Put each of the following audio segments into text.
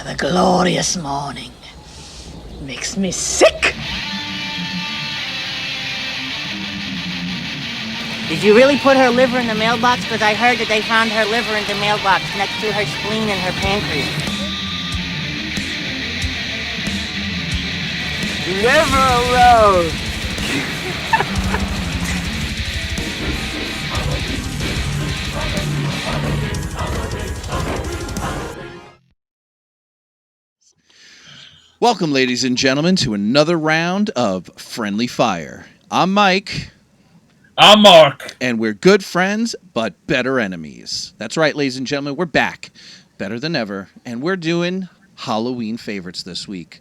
the glorious morning. Makes me sick. Did you really put her liver in the mailbox? Because I heard that they found her liver in the mailbox next to her spleen and her pancreas. Never alone. Welcome, ladies and gentlemen, to another round of Friendly Fire. I'm Mike. I'm Mark. And we're good friends, but better enemies. That's right, ladies and gentlemen, we're back. Better than ever. And we're doing Halloween favorites this week.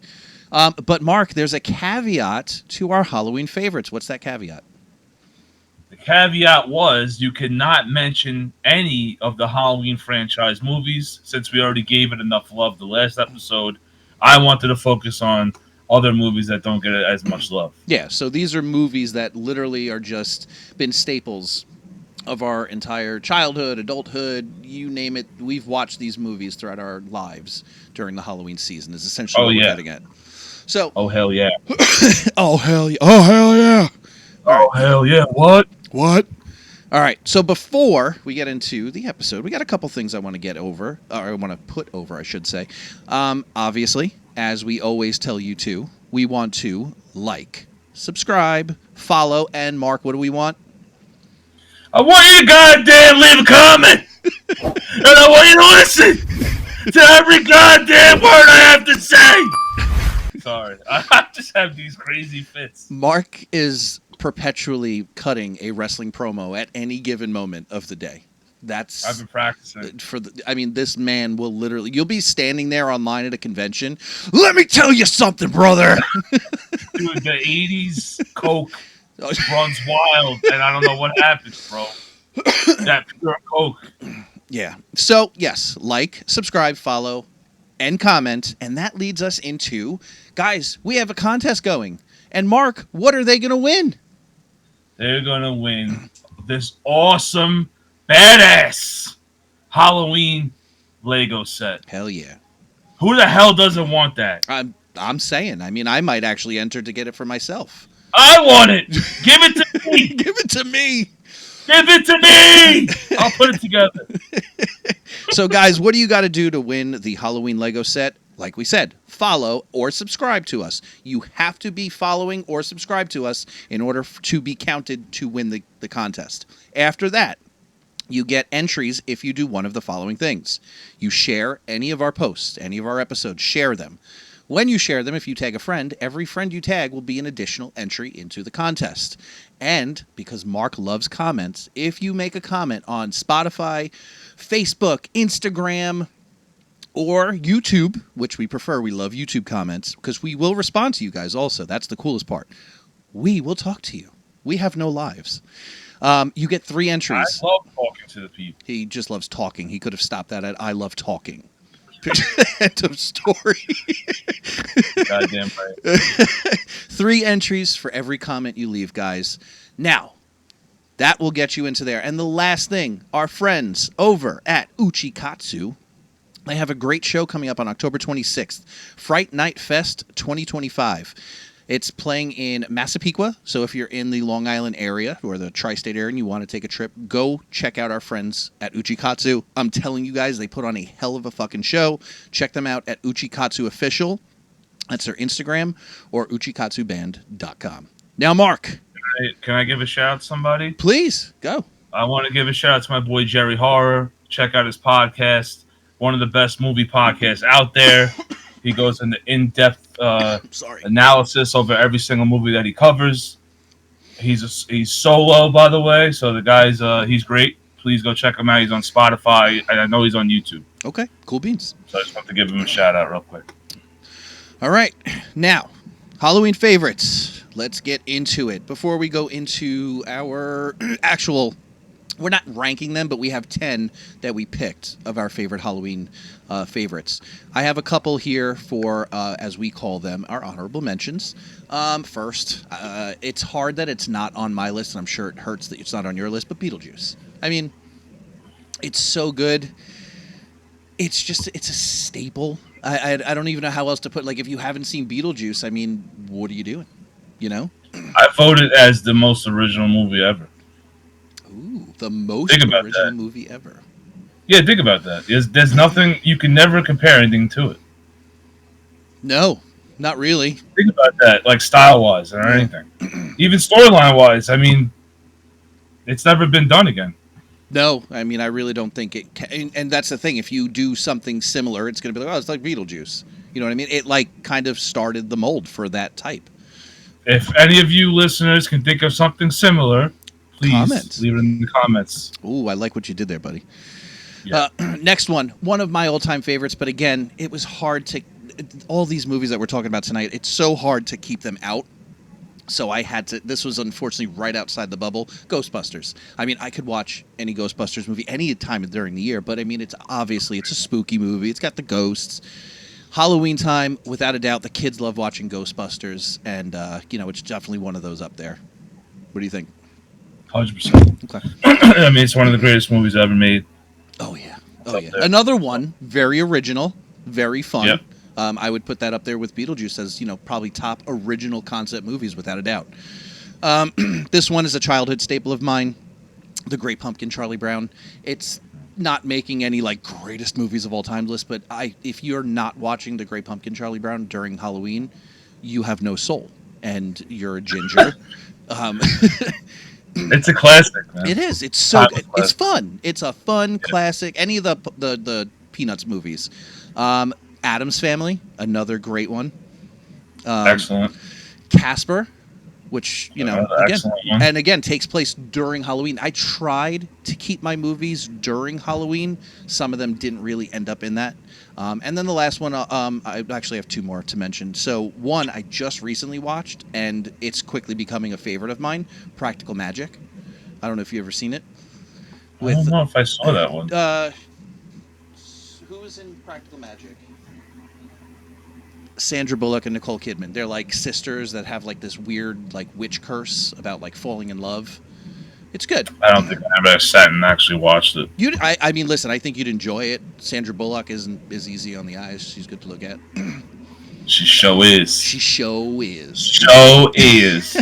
But Mark, there's a caveat to our Halloween favorites. What's that caveat? The caveat was you cannot mention any of the Halloween franchise movies since we already gave it enough love the last episode. I wanted to focus on other movies that don't get as much love. Yeah, so these are movies that literally are just been staples of our entire childhood, adulthood, you name it. We've watched these movies throughout our lives during the Halloween season is essentially what we're getting at. So, oh, hell yeah. Oh, hell yeah. Oh, hell yeah. Oh, hell yeah. What? All right, so before we get into the episode, we got a couple things I want to get over, or I want to put over, I should say. Obviously, as we always tell you to, we want to like, subscribe, follow, and Mark, what do we want? I want you to goddamn leave a comment! And I want you to listen to every goddamn word I have to say! Sorry, I just have these crazy fits. Mark is perpetually cutting a wrestling promo at any given moment of the day. I've been practicing. This man will literally, you'll be standing there online at a convention. Let me tell you something, brother. Dude, the 80s Coke runs wild, and I don't know what happens, bro. That pure Coke. Yeah. So, yes, like, subscribe, follow, and comment. And that leads us into, guys, we have a contest going. And Mark, what are they going to win? They're going to win this awesome, badass Halloween Lego set. Hell yeah. Who the hell doesn't want that? I'm saying. I mean, I might actually enter to get it for myself. I want it. Give it to me. Give it to me. Give it to me. I'll put it together. So, guys, what do you got to do to win the Halloween Lego set? Like we said, follow or subscribe to us. You have to be following or subscribe to us in order to be counted to win the contest. After that, you get entries if you do one of the following things. You share any of our posts, any of our episodes, share them. When you share them, if you tag a friend, every friend you tag will be an additional entry into the contest. And because Mark loves comments, if you make a comment on Spotify, Facebook, Instagram, or YouTube, which we prefer, we love YouTube comments, because we will respond to you guys also. That's the coolest part. We will talk to you. We have no lives. You get 3 entries. I love talking to the people. He just loves talking. He could have stopped that at I love talking. End of story. Goddamn right. 3 entries for every comment you leave, guys. Now, that will get you into there. And the last thing, our friends over at Uchikatsu, they have a great show coming up on October 26th, Fright Night Fest 2025. It's playing in Massapequa, so if you're in the Long Island area or the tri-state area and you want to take a trip, go check out our friends at Uchikatsu. I'm telling you guys, they put on a hell of a fucking show. Check them out at Uchikatsu Official. That's their Instagram, or uchikatsuband.com. Now, Mark. Can I give a shout out to somebody? Please, go. I want to give a shout out to my boy Jerry Horror. Check out his podcast. One of the best movie podcasts out there. He goes into in-depth analysis over every single movie that he covers. He's solo, by the way, so the guy's he's great. Please go check him out. He's on Spotify, and I know he's on YouTube. Okay, cool beans. So I just want to give him a shout out real quick. All right, now Halloween favorites. Let's get into it. Before we go into our actual. We're not ranking them, but we have 10 that we picked of our favorite Halloween favorites. I have a couple here for, as we call them, our honorable mentions. First, it's hard that it's not on my list, and I'm sure it hurts that it's not on your list, but Beetlejuice. I mean, it's so good. It's a staple I don't even know how else to put. Like, if you haven't seen Beetlejuice, I mean, what are you doing? You know? I voted as the most original movie ever. Ooh, the most Think about original that. movie ever. Yeah, think about that. There's nothing, you can never compare anything to it. No, not really. Think about that, like style wise or anything. Even storyline wise, I mean, it's never been done again. No, I mean, I really don't think it can. And that's the thing. If you do something similar, it's going to be like, oh, it's like Beetlejuice. You know what I mean? It, like, kind of started the mold for that type. If any of you listeners can think of something similar, please Comment. leave it in the comments. Ooh, I like what you did there, buddy. Yeah. Next one of my all-time favorites, but again, it was hard to... All these movies that we're talking about tonight, it's so hard to keep them out. So I had to... This was unfortunately right outside the bubble. Ghostbusters. I mean, I could watch any Ghostbusters movie any time during the year, but I mean, it's a spooky movie. It's got the ghosts. Halloween time, without a doubt, the kids love watching Ghostbusters, and, it's definitely one of those up there. What do you think? 100%. Okay. I mean, it's one of the greatest movies ever made. Oh, yeah. It's Oh, up yeah. there. Another one, very original, very fun. Yep. I would put that up there with Beetlejuice as, probably top original concept movies, without a doubt. This one is a childhood staple of mine, The Great Pumpkin, Charlie Brown. It's not making any, like, greatest movies of all time list, but if you're not watching The Great Pumpkin, Charlie Brown during Halloween, you have no soul, and you're a ginger. It's a classic, man. It is. It's so Timeless good. classic. It's fun. It's a fun classic. Any of the Peanuts movies. Addams Family, another great one. Excellent. Casper, which Another again, excellent one. and again takes place during Halloween. I tried to keep my movies during Halloween. Some of them didn't really end up in that. And then the last one, I actually have two more to mention. So one I just recently watched, and it's quickly becoming a favorite of mine. Practical Magic. I don't know if you've ever seen it. I don't know if I saw that one. Who was in Practical Magic? Sandra Bullock and Nicole Kidman. They're like sisters that have like this weird like witch curse about like falling in love. It's good. I don't think I ever sat and actually watched it. I mean, listen, I think you'd enjoy it. Sandra Bullock is easy on the eyes. She's good to look at. She show is. She show is. Show is.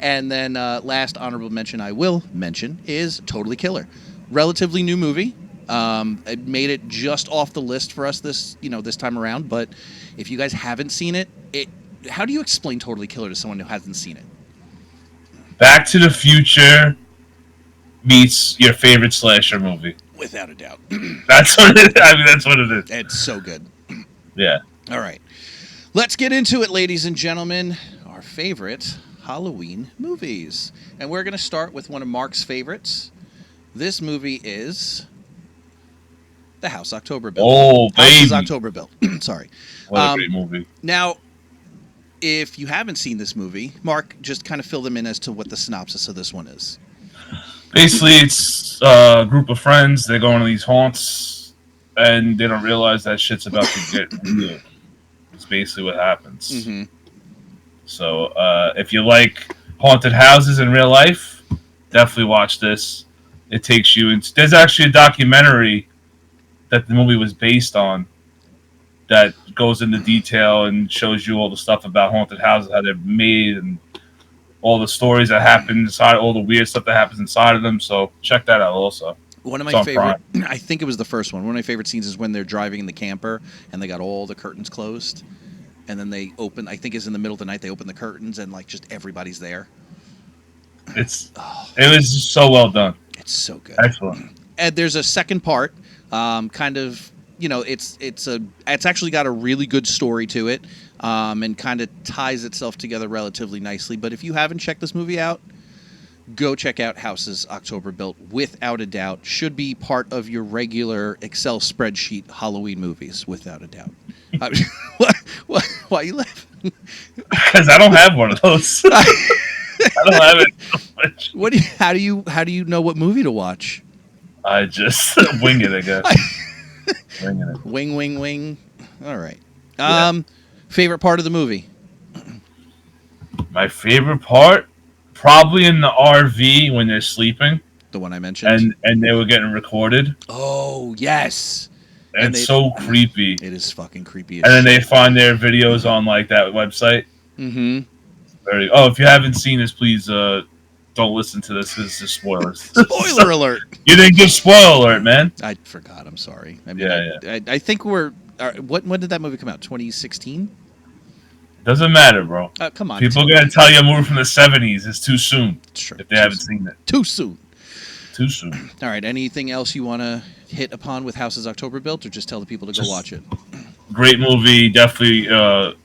And then last honorable mention I will mention is Totally Killer. Relatively new movie. It made it just off the list for us this time around. But if you guys haven't seen it, how do you explain Totally Killer to someone who hasn't seen it? Back to the Future meets your favorite slasher movie. Without a doubt. That's what it is. I mean, that's what it is. It's so good. Yeah. All right. Let's get into it, ladies and gentlemen. Our favorite Halloween movies. And we're going to start with one of Mark's favorites. This movie is The House October Bill. Oh, House is baby. October Bill. Sorry. What a great movie. Now, if you haven't seen this movie, Mark, just kind of fill them in as to what the synopsis of this one is. Basically, it's a group of friends. They go into these haunts, and they don't realize that shit's about to get real. It's basically what happens. Mm-hmm. So, if you like haunted houses in real life, definitely watch this. It takes you. There's actually a documentary that the movie was based on that goes into detail and shows you all the stuff about haunted houses, how they're made, and all the stories that happen inside, all the weird stuff that happens inside of them. So check that out also. One of It's my on favorite, Prime. I think it was the first one. One of my favorite scenes is when they're driving in the camper and they got all the curtains closed. And then they open, I think it's in the middle of the night, they open the curtains and like just everybody's there. It was just so well done. It's so good. Excellent. And there's a second part, kind of, it's actually got a really good story to it, and kind of ties itself together relatively nicely. But if you haven't checked this movie out, go check out Houses October Built. Without a doubt, should be part of your regular Excel spreadsheet Halloween movies. Without a doubt. Why are you laughing? Because I don't have one of those. I don't have it so much. How do you know what movie to watch? I just wing it, I guess. Winging it. Wing, wing, wing. All right. Yeah. Favorite part of the movie? My favorite part, probably in the RV when they're sleeping The one I mentioned. and they were getting recorded. Oh yes, And it's so creepy. It is fucking creepy. And then they find their videos on like that website. Mm-hmm. If you haven't seen this, please don't listen to this. This is spoilers. Spoiler alert! You didn't give spoiler alert, man. I forgot. I'm sorry. I mean, Yeah. I think we're. When did that movie come out? 2016. Doesn't matter, bro. Come on. People are gonna tell you a movie from the 70s. It's too soon. It's true. If they haven't seen it. Too soon. Too soon. All right. Anything else you want to hit upon with Houses October Built, or just tell the people to go watch it? Great movie. Definitely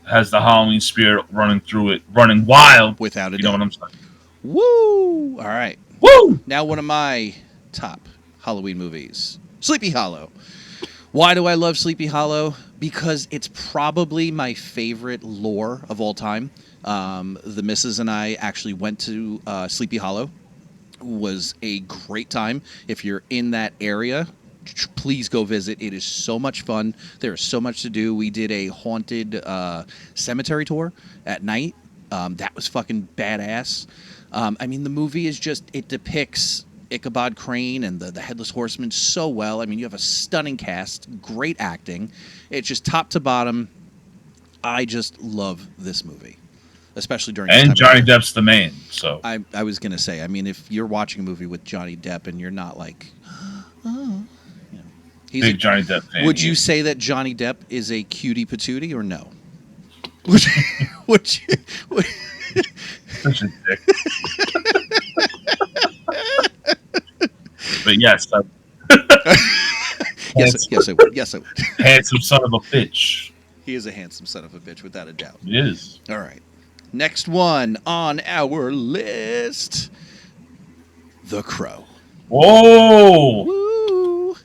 has the Halloween spirit running through it, running wild. Without a doubt. You know what I'm saying? Woo! All right. Woo! Now, one of my top Halloween movies, Sleepy Hollow. Why do I love Sleepy Hollow? Because it's probably my favorite lore of all time. The missus and I actually went to Sleepy Hollow. Was a great time. If you're in that area, please go visit. It is so much fun. There is so much to do. We did a haunted cemetery tour at night. That was fucking badass. I mean, the movie is just, it depicts Ichabod Crane and the Headless Horseman so well. I mean, you have a stunning cast, great acting. It's just top to bottom. I just love this movie, especially during this time And Johnny of year. Depp's the man, so. I was going to say, I mean, if you're watching a movie with Johnny Depp and you're not like, oh, you know, he's Big Johnny Depp fan. would you say that Johnny Depp is a cutie patootie or no? Would you Such a dick. But yes, yes, I would. Yes, I would. handsome son of a bitch. He is a handsome son of a bitch, without a doubt. He is. All right. Next one on our list, The Crow. Whoa! Woo!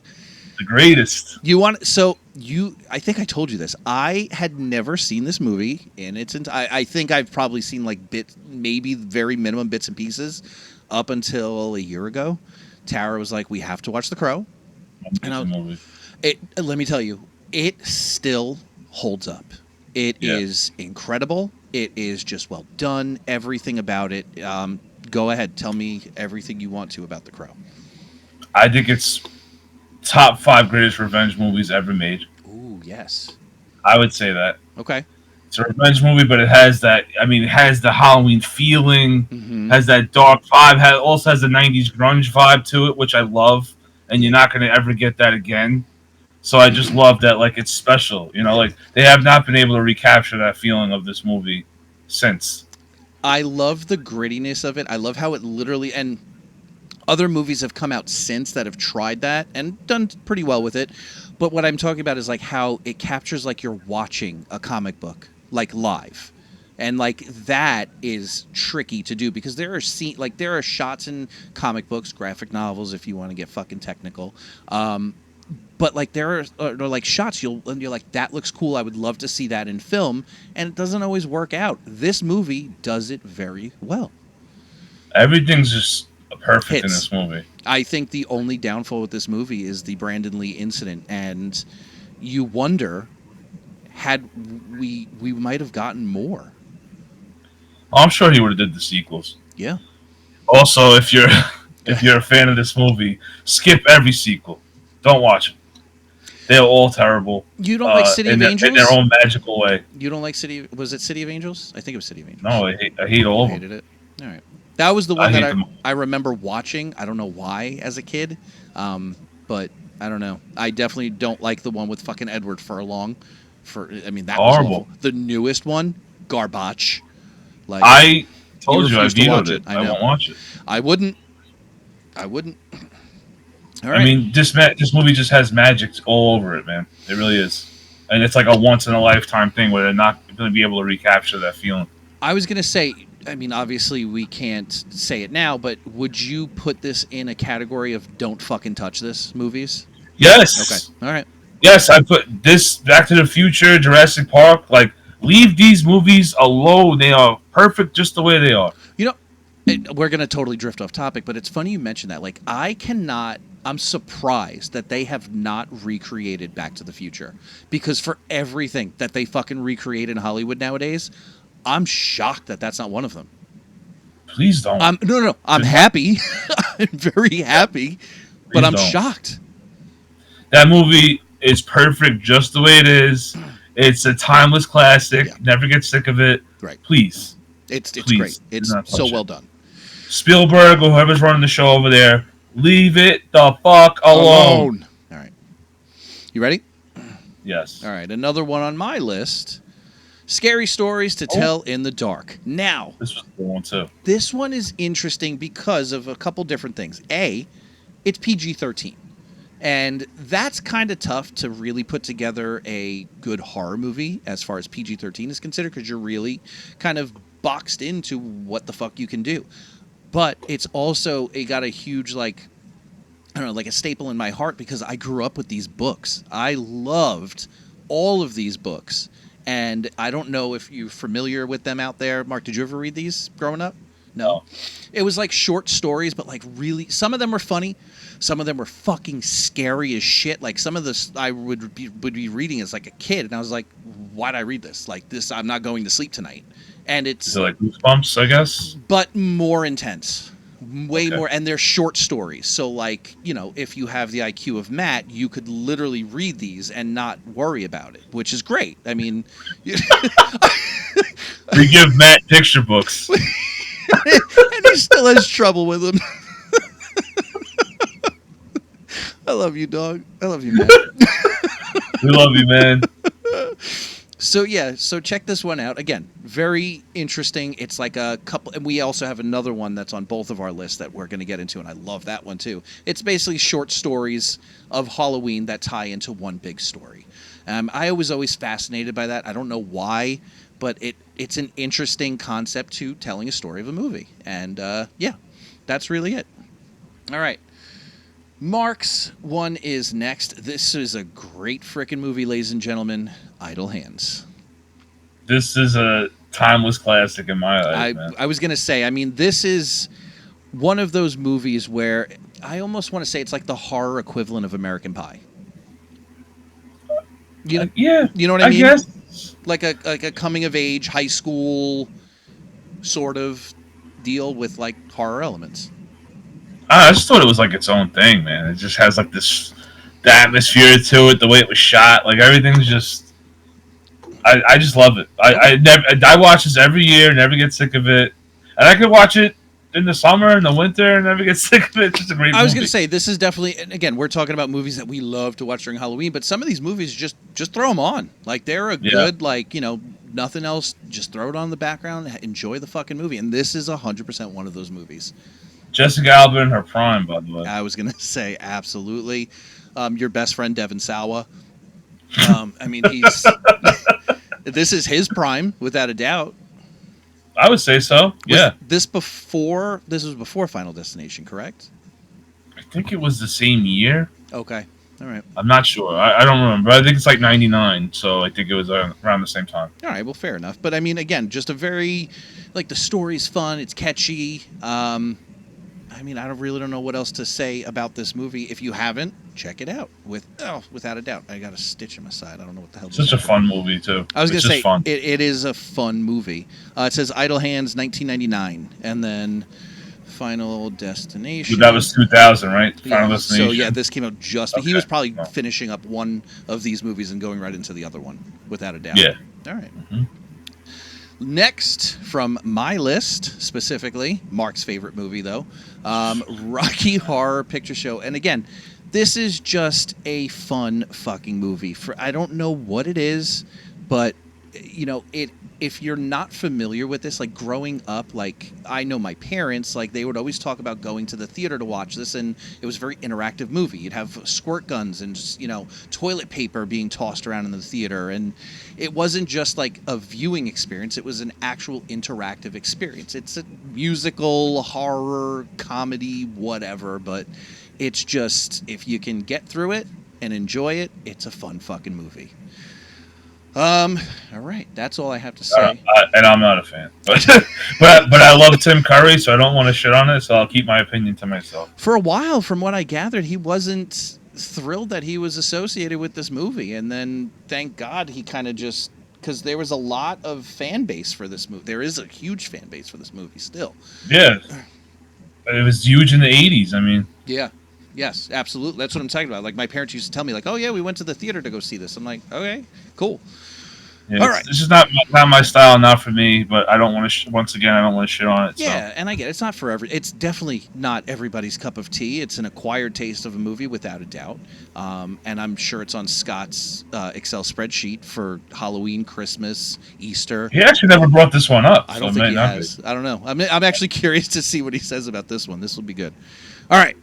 The greatest. I think I told you this. I had never seen this movie in its I think I've probably seen like maybe very minimum bits and pieces up until a year ago. Tara was like, "We have to watch The Crow." And let me tell you, it still holds up. It is incredible. It is just well done. Everything about it. Go ahead, tell me everything you want to about The Crow. I think it's top 5 greatest revenge movies ever made. Ooh, yes. I would say that. Okay. It's a revenge movie, but it has that. I mean, it has the Halloween feeling, has that dark vibe. Also has the '90s grunge vibe to it, which I love. And you're not going to ever get that again. So I just love that. Like, it's special. You know, like they have not been able to recapture that feeling of this movie since. I love the grittiness of it. I love how it literally, and other movies have come out since that have tried that and done pretty well with it. But what I'm talking about is like how it captures like you're watching a comic book, like live. And like that is tricky to do because there are shots in comic books, graphic novels, if you want to get fucking technical. But like there are like shots you're like, that looks cool. I would love to see that in film, and it doesn't always work out. This movie does it very well. Everything's just perfect in this movie. I think the only downfall with this movie is the Brandon Lee incident, and you wonder had we might have gotten more. I'm sure he would have did the sequels. Yeah. Also, if you're a fan of this movie, skip every sequel. Don't watch it. They're all terrible. You don't like City of Angels? In their own magical way. You don't like Was it City of Angels? I think it was City of Angels. No, I hate all of them. Hated it. All right. That was the one that I remember watching. I don't know why as a kid, but I don't know. I definitely don't like the one with fucking Edward Furlong. That was awful. The newest one, garbage. Like I told you I refused to watch vetoed it. I I won't watch it. I wouldn't. All right. I mean, this movie just has magic all over it, man. It really is. And it's like a once-in-a-lifetime thing where they're not going to be able to recapture that feeling. I was going to say, I mean, obviously we can't say it now, but would you put this in a category of don't fucking touch this movies? Yes. Okay. All right. Yes, I put this Back to the Future, Jurassic Park, like, leave these movies alone. They are perfect just the way they are. You know, we're going to totally drift off topic, but it's funny you mentioned that. Like, I'm surprised that they have not recreated Back to the Future. Because for everything that they fucking recreate in Hollywood nowadays, I'm shocked that that's not one of them. Please don't. No. I'm happy. I'm very happy, but I'm don't. shocked. That movie is perfect just the way it is. It's a timeless classic. Yeah. Never get sick of it. Right. Please. It's Please, great. do It's not so touch well it. done. Spielberg or whoever's running the show over there, leave it the fuck alone. All right. You ready? Yes. All right. Another one on my list. Scary stories to tell in the dark. Now, This was the one too. this one is interesting because of a couple different things. A, it's PG-13. And that's kind of tough to really put together a good horror movie as far as PG-13 is considered, because you're really kind of boxed into what the fuck you can do. But it's also it got a huge, like, I don't know, like a staple in my heart, because I grew up with these books. I loved all of these books. And I don't know if you're familiar with them out there. Mark, did you ever read these growing up? No. It was like short stories, but like really, some of them were funny. Some of them were fucking scary as shit. Like some of this I would be reading as like a kid, and I was like, why'd I read this? Like this, I'm not going to sleep tonight. And it's Is it like Goosebumps, I guess? but more intense, way Okay. more, and they're short stories. So like, you know, if you have the IQ of Matt, you could literally read these and not worry about it, which is great. I mean, We give Matt picture books. and he still has trouble with them. I love you, dog. I love you, Matt. We love you, man. So yeah, so check this one out. Again, very interesting. It's like a couple, and we also have another one that's on both of our lists that we're going to get into, and I love that one too. It's basically short stories of Halloween that tie into one big story. I was always fascinated by that. I don't know why, but it's an interesting concept to telling a story of a movie. And yeah, that's really it. All right. Mark's one is next. This is a great freaking movie, ladies and gentlemen. Idle Hands. This is a timeless classic in my eyes, man. I was going to say, I mean, this is one of those movies where I almost want to say it's like the horror equivalent of American Pie. You Yeah. you know what I mean? guess. Like a coming of age high school sort of deal with like horror elements. I just thought it was like its own thing, man. It just has like the atmosphere to it, the way it was shot, like everything's just. I just love it. I watch this every year, never get sick of it, and I could watch it in the summer, in the winter, and never get sick of it. It's just a great. I was movie. going to say, this is definitely, and again, we're talking about movies that we love to watch during Halloween, but some of these movies just throw them on. Like they're a good, like, you know, nothing else. Just throw it on in the background, enjoy the fucking movie, and this is 100% one of those movies. Jessica Alba in her prime, by the way. I was gonna say absolutely. Your best friend Devin Sawa. I mean, he's this is his prime without a doubt. I would say so. Yeah, This was before Final Destination, correct? I think it was the same year. Okay, all right, I'm not sure. I don't remember. I think it's like '99, so I think it was around the same time. all right. Well, fair enough. But I mean, again, just a very like the story's fun. It's catchy. I mean, I really don't know what else to say about this movie. If you haven't, check it out. Without a doubt. I got a stitch in my side. I don't know what the hell. Such a fun movie too. I was going It's to just say, fun. it is a fun movie. It says Idle Hands, 1999. And then Final Destination. That was 2000, right? Yeah, Final Destination. so, yeah, this came out just... He Okay. was probably Oh. finishing up one of these movies and going right into the other one, without a doubt. Yeah. All right. Mhm. Next, from my list, specifically, Mark's favorite movie, though, Rocky Horror Picture Show. And again, this is just a fun fucking movie. I don't know what it is, but, you know, if you're not familiar with this, like growing up, like I know my parents, like they would always talk about going to the theater to watch this, and it was a very interactive movie. You'd have squirt guns and just, you know, toilet paper being tossed around in the theater, and it wasn't just like a viewing experience, it was an actual interactive experience. It's a musical, horror, comedy, whatever, but it's just, if you can get through it and enjoy it, it's a fun fucking movie. All right, that's all I have to say. And I'm not a fan, but but I love Tim Curry, so I don't want to shit on it. So I'll keep my opinion to myself. For a while, from what I gathered, he wasn't thrilled that he was associated with this movie, and then thank God he kind of just, because there was a lot of fan base for this movie. There is a huge fan base for this movie still. Yeah, it was huge in the '80s. I mean, Yeah, Yes, absolutely. That's what I'm talking about. Like my parents used to tell me, like, "Oh yeah, we went to the theater to go see this." I'm like, "Okay, cool." Yeah, All right. This is not my style, not for me. But I don't want to. Once again, I don't want to shit on it. Yeah, So. and I get it. It's not for it's definitely not everybody's cup of tea. It's an acquired taste of a movie without a doubt. And I'm sure it's on Scott's Excel spreadsheet for Halloween, Christmas, Easter. He actually never brought this one up. I so don't it think might he not has. be. I don't know. I'm actually curious to see what he says about this one. This will be good. All right.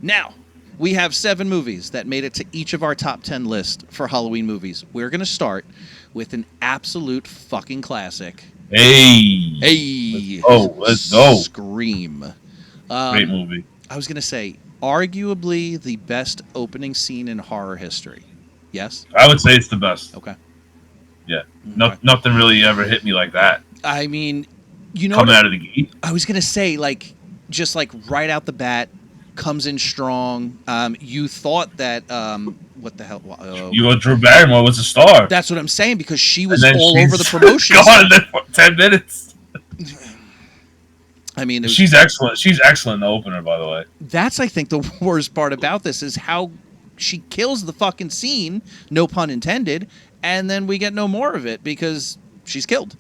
Now, we have 7 movies that made it to each of our top 10 list for Halloween movies. We're going to start with an absolute fucking classic. Hey. Hey. Let's go. Scream. Great movie. I was going to say, arguably the best opening scene in horror history. Yes? I would say it's the best. Okay. Yeah. Okay. Nothing really ever hit me like that. I mean, you know, Coming out of the gate. I was going to say, like, just like right out the bat, comes in strong. You thought that, what the hell? You go, Drew Barrymore was a star. That's what I'm saying, because she was And then all she's over the promotion. Gone in there for 10 minutes. I mean, She's excellent. She's excellent in the opener, by the way. That's, I think, the worst part about this is how she kills the fucking scene, no pun intended, and then we get no more of it because she's killed.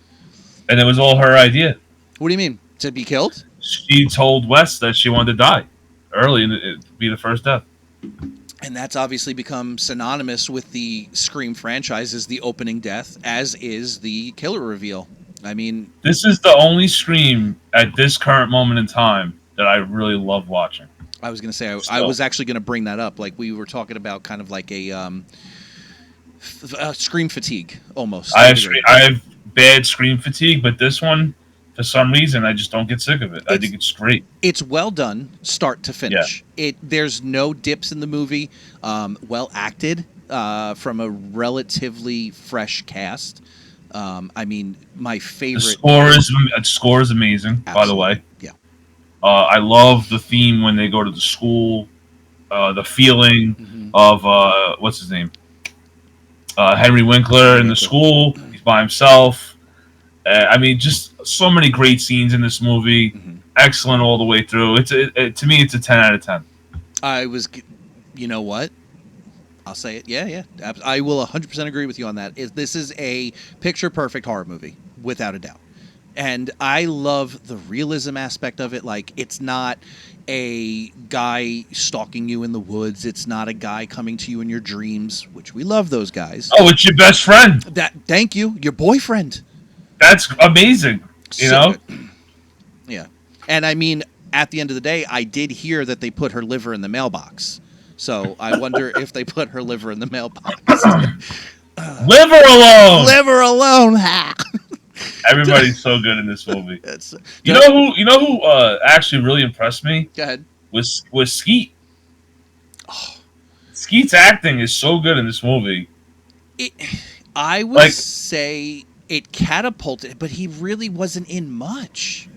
And it was all her idea. What do you mean? To be killed? She told Wes that she wanted to die early and it'd be the first death. And that's obviously become synonymous with the Scream franchise as the opening death, as is the killer reveal. I mean, This is the only Scream at this current moment in time that I really love watching. I was going to say, I was actually going to bring that up. Like, we were talking about kind of like a Scream fatigue, almost. I have bad Scream fatigue, but this one, for some reason, I just don't get sick of it. I think it's great. It's well done, start to finish. Yeah. There's no dips in the movie. Well acted from a relatively fresh cast. I mean, my favorite. The score is amazing. Absolutely. By the way. Yeah. I love the theme when they go to the school. The feeling of what's his name, Henry Winkler in the school. He's by himself. I mean, just so many great scenes in this movie. Excellent all the way through. To me, it's a 10 out of 10. You know what? I'll say it. Yeah. I will 100% agree with you on that. This is a picture-perfect horror movie, without a doubt. And I love the realism aspect of it. Like, it's not a guy stalking you in the woods. It's not a guy coming to you in your dreams, which we love those guys. Oh, it's your best friend. Thank you. Your boyfriend. That's amazing. You know? Yeah. And I mean, at the end of the day, I did hear that they put her liver in the mailbox. So I wonder if they put her liver in the mailbox. Liver alone. Liver alone. Everybody's so good in this movie. You know who actually really impressed me? Go ahead. Was Skeet. Oh. Skeet's acting is so good in this movie. I would say it catapulted, but he really wasn't in much.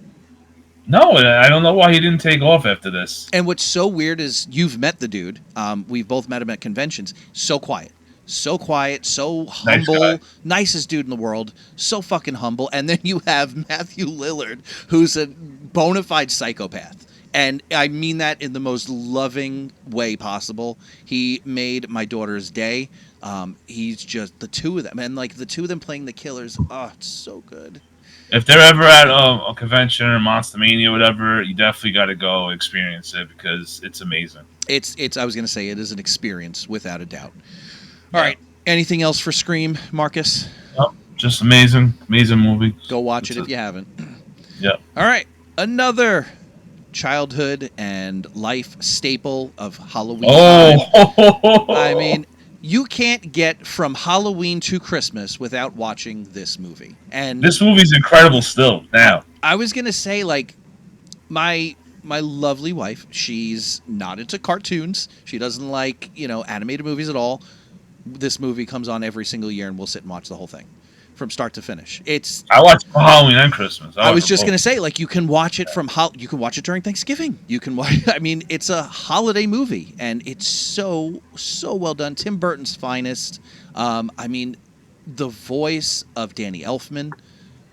No, and I don't know why he didn't take off after this. And what's so weird is you've met the dude. We've both met him at conventions. So quiet, so humble, nicest dude in the world, so fucking humble. And then you have Matthew Lillard, who's a bona fide psychopath. And I mean that in the most loving way possible. He made my daughter's day. He's just the two of them. And like the two of them playing the killers. Oh, it's so good. If they're ever at a convention or Monster Mania or whatever, you definitely got to go experience it because it's amazing. It's. I was going to say it is an experience without a doubt. All right. Anything else for Scream, Marcus? Nope. Just amazing movie. Go watch it if you haven't. Yeah. All right. Another childhood and life staple of Halloween. Oh. I mean, you can't get from Halloween to Christmas without watching this movie. And this movie's incredible still now. I was going to say, like, my lovely wife, she's not into cartoons. She doesn't like, animated movies at all. This movie comes on every single year and we'll sit and watch the whole thing from start to finish. I watch Halloween and Christmas. I was just going to say, like, you can watch it you can watch it during Thanksgiving. You can watch, I mean, it's a holiday movie and it's so well done. Tim Burton's finest. I mean, the voice of Danny Elfman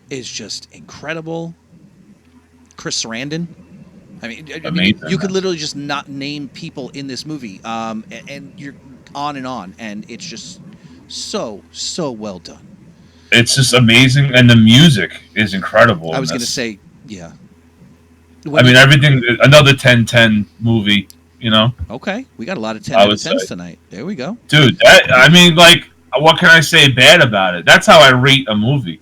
is just incredible. Chris Sarandon, I mean, Amazing, you could man. literally just not name people in this movie, and you're on, and it's just so well done. It's just amazing, and the music is incredible. I in was going to this. say, yeah. I mean, everything. Another 10-10 movie. You know, Okay, we got a lot of 10 I out of would 10s say. tonight. There we go. dude. I mean, like, what can I say bad about it? That's how I rate a movie.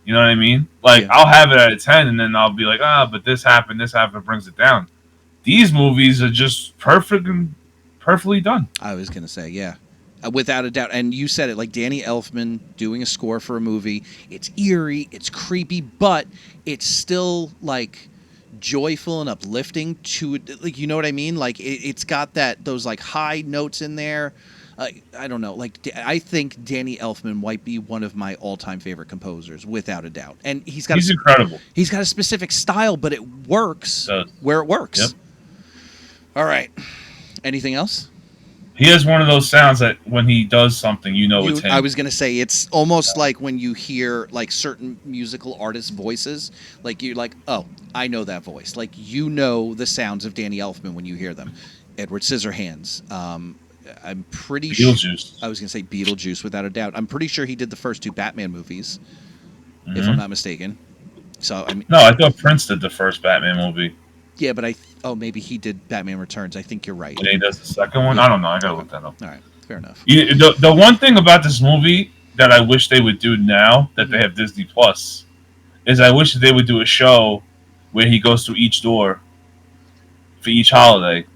You know what I mean? Like, Yeah. I'll have it at a 10, and then I'll be like, but this happened, brings it down. These movies are just perfect and perfectly done. I was going to say, yeah. Without a doubt. And you said it, like Danny Elfman doing a score for a movie. It's eerie, it's creepy, but it's still, like, joyful and uplifting to it. Like, you know what I mean? Like, it's got those, like, high notes in there. I don't know. Like, I think Danny Elfman might be one of my all-time favorite composers, without a doubt. And he's Incredible. He's got a specific style, but it works where it works. Yep. All right. Anything else? He has one of those sounds that when he does something, it's him. I was going to say, it's almost like when you hear, like, certain musical artists' voices, like, you're like, oh, I know that voice. Like, you know the sounds of Danny Elfman when you hear them. Edward Scissorhands. I'm pretty sure. Beetlejuice. I was going to say Beetlejuice, without a doubt. I'm pretty sure he did the first 2 Batman movies, if Mhm. I'm not mistaken. So, I mean, No, I thought Prince did the first Batman movie. yeah, but maybe he did Batman Returns. I think you're right. And he does the second one. I don't know. I gotta look that up. All right, fair enough. The one thing about this movie that I wish they would do now that they have Disney Plus is I wish that they would do a show where he goes through each door for each holiday.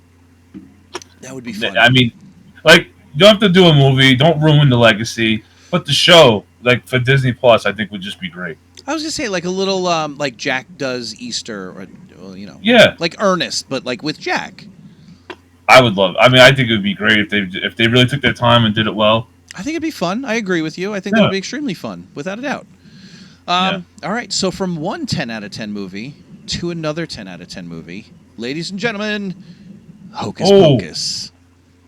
That would be fun. I mean, like, you don't have to do a movie. Don't ruin the legacy. But the show, like, for Disney Plus, I think would just be great. I was gonna say, like, a little like Jack does Easter, or, well, you know, Yeah, like Ernest, but like with Jack. I would love. I mean, I think it would be great if they really took their time and did it well. I think it'd be fun. I agree with you. I think that would be extremely fun, without a doubt. All right, so from one 10 out of 10 movie to another 10 out of 10 movie, ladies and gentlemen, Hocus Pocus.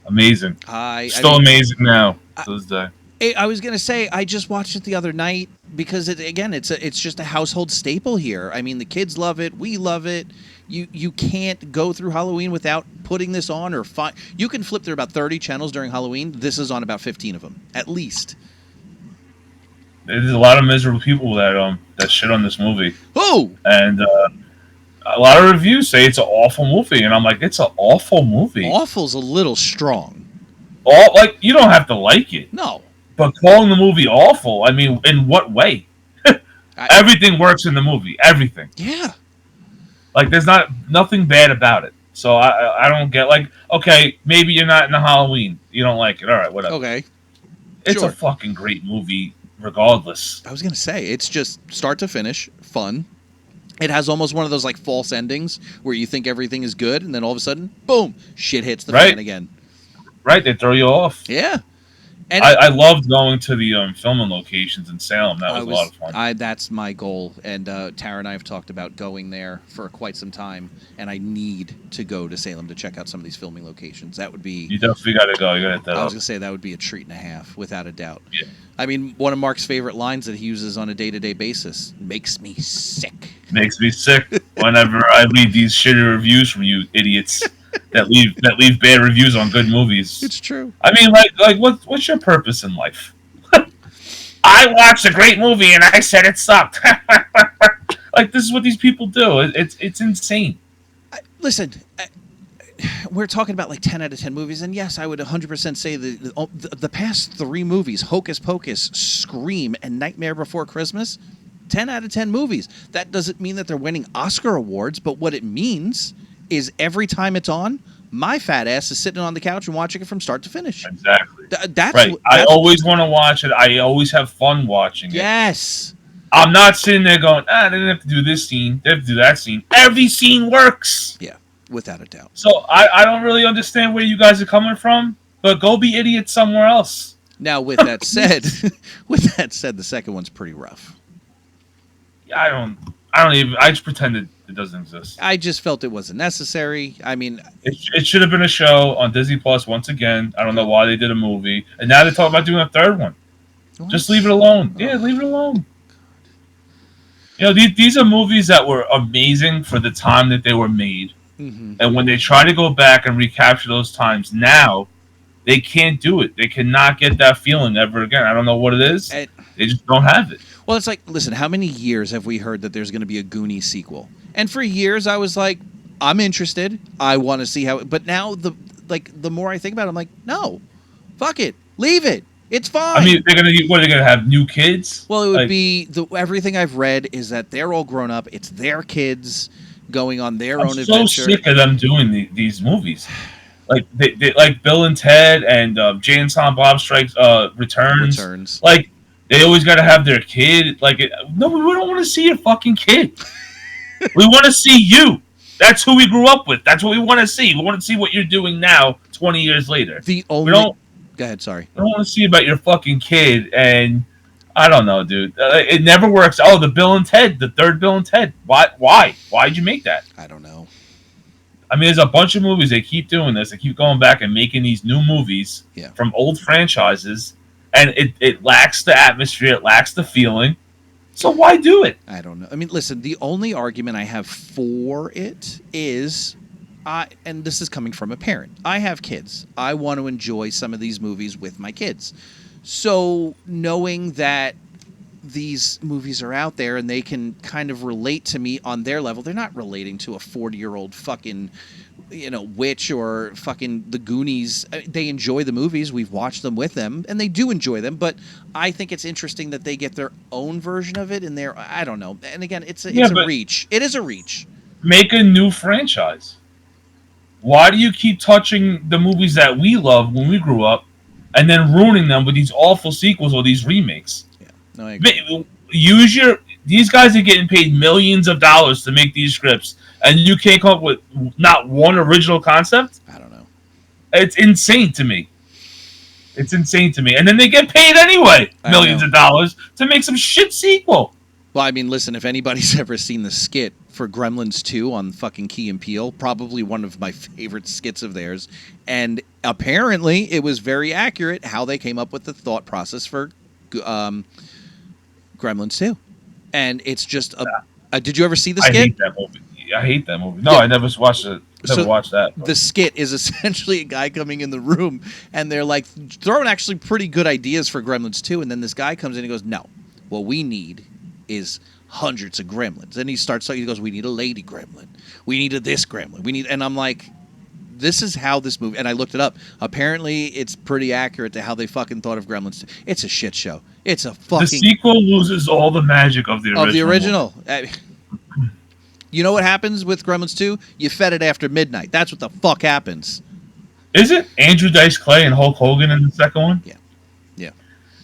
Amazing. Still amazing now to this day. I was gonna say, I just watched it the other night because it's just a household staple here. I mean, the kids love it, we love it. You can't go through Halloween without putting this on, or you can flip through about 30 channels during Halloween. This is on about 15 of them, at least. There's a lot of miserable people that shit on this movie. Oh, and a lot of reviews say it's an awful movie, and I'm like, it's an awful movie. Awful's a little strong. Like, you don't have to like it. No. But calling the movie awful, I mean, in what way? Everything works in the movie. Everything. Yeah. Like, there's nothing bad about it. So I don't get, like, okay, maybe you're not into Halloween. You don't like it. All right, whatever. Okay. It's Sure. a fucking great movie, regardless. I was going to say, it's just start to finish, fun. It has almost one of those, like, false endings where you think everything is good, and then all of a sudden, boom, shit hits the fan again. Right, they throw you off. Yeah. And I loved going to the filming locations in Salem. That was a lot of fun. That's my goal, and Tara and I have talked about going there for quite some time, and I need to go to Salem to check out some of these filming locations. That would be... You definitely got to go. You got to hit that I up. was going to say, that would be a treat and a half, without a doubt. Yeah. I mean, one of Mark's favorite lines that he uses on a day-to-day basis, makes me sick. Makes me sick whenever I read these shitty reviews from you idiots that leave bad reviews on good movies. It's true. I mean, like what's your purpose in life? I watched a great movie and I said it sucked. Like, this is what these people do. It's insane. Listen, we're talking about like 10 out of 10 movies, and yes, I would 100% say the past 3 movies, Hocus Pocus, Scream, and Nightmare Before Christmas, 10 out of 10 movies. That doesn't mean that they're winning Oscar awards, but what it means is every time it's on, my fat ass is sitting on the couch and watching it from start to finish. Exactly. That's right. I always want to watch it. I always have fun watching it. Yes. I'm not sitting there going, they didn't have to do this scene. They have to do that scene. Every scene works. Yeah, without a doubt. So I don't really understand where you guys are coming from, but go be idiots somewhere else. Now, with that said, the second one's pretty rough. I don't even. I just pretended it doesn't exist. I just felt it wasn't necessary. I mean, it should have been a show on Disney Plus once again. I don't know why they did a movie, and now they're talking about doing a third one. what? Just leave it alone. Yeah, leave it alone. You know, these are movies that were amazing for the time that they were made. Mm-hmm. And when they try to go back and recapture those times now, they can't do it. They cannot get that feeling ever again. I don't know what it is. They just don't have it. Well, it's like, listen, how many years have we heard that there's going to be a Goonies sequel? And for years, I was like, I'm interested. I want to see how. But now, the more I think about it, I'm like, no, fuck it, leave it. It's fine. I mean, they're gonna have new kids? Well, it would be everything I've read is that they're all grown up. It's their kids going on their own adventure. I'm so sick of them doing these movies. Like they like Bill and Ted and Jay and Silent Bob Strikes Returns. Like they always got to have their kid. Like no, we don't want to see your fucking kid. We want to see you. That's who we grew up with. That's what we want to see. We want to see what you're doing now, 20 years later. Go ahead, sorry. I don't want to see about your fucking kid, and I don't know, dude. It never works. Oh, the Bill and Ted, the third Bill and Ted. Why? Why'd you make that? I don't know. I mean, there's a bunch of movies. They keep doing this. They keep going back and making these new movies from old franchises, and it lacks the atmosphere. It lacks the feeling. So why do it? I don't know. I mean, listen, the only argument I have for it is... and this is coming from a parent. I have kids. I want to enjoy some of these movies with my kids. So knowing that these movies are out there and they can kind of relate to me on their level, they're not relating to a 40-year-old fucking, witch or fucking the Goonies. They enjoy the movies. We've watched them with them, and they do enjoy them. But I think it's interesting that they get their own version of it in there. I don't know. And again, it's a reach. It is a reach. Make a new franchise. Why do you keep touching the movies that we loved when we grew up and then ruining them with these awful sequels or these remakes? Yeah, no, I agree. These guys are getting paid millions of dollars to make these scripts, and you can't come up with not one original concept? I don't know. It's insane to me. And then they get paid anyway, millions of dollars, to make some shit sequel. Well, I mean, listen, if anybody's ever seen the skit for Gremlins 2 on fucking Key and Peele, probably one of my favorite skits of theirs, and apparently it was very accurate how they came up with the thought process for Gremlins 2. And it's just did you ever see the skit? I hate that movie. No, yeah. I never watched it. Watched that. The skit is essentially a guy coming in the room, and they're like throwing actually pretty good ideas for Gremlins 2, and then this guy comes in and goes, no, what we need is hundreds of gremlins. And he goes, we need a lady gremlin. We needed this gremlin. And I'm like, this is how this movie, and I looked it up. Apparently, it's pretty accurate to how they fucking thought of Gremlins. It's a shit show. It's a fucking... The sequel loses all the magic of the original. Of the original. You know what happens with Gremlins 2? You fed it after midnight. That's what the fuck happens. Is it Andrew Dice Clay and Hulk Hogan in the second one? Yeah.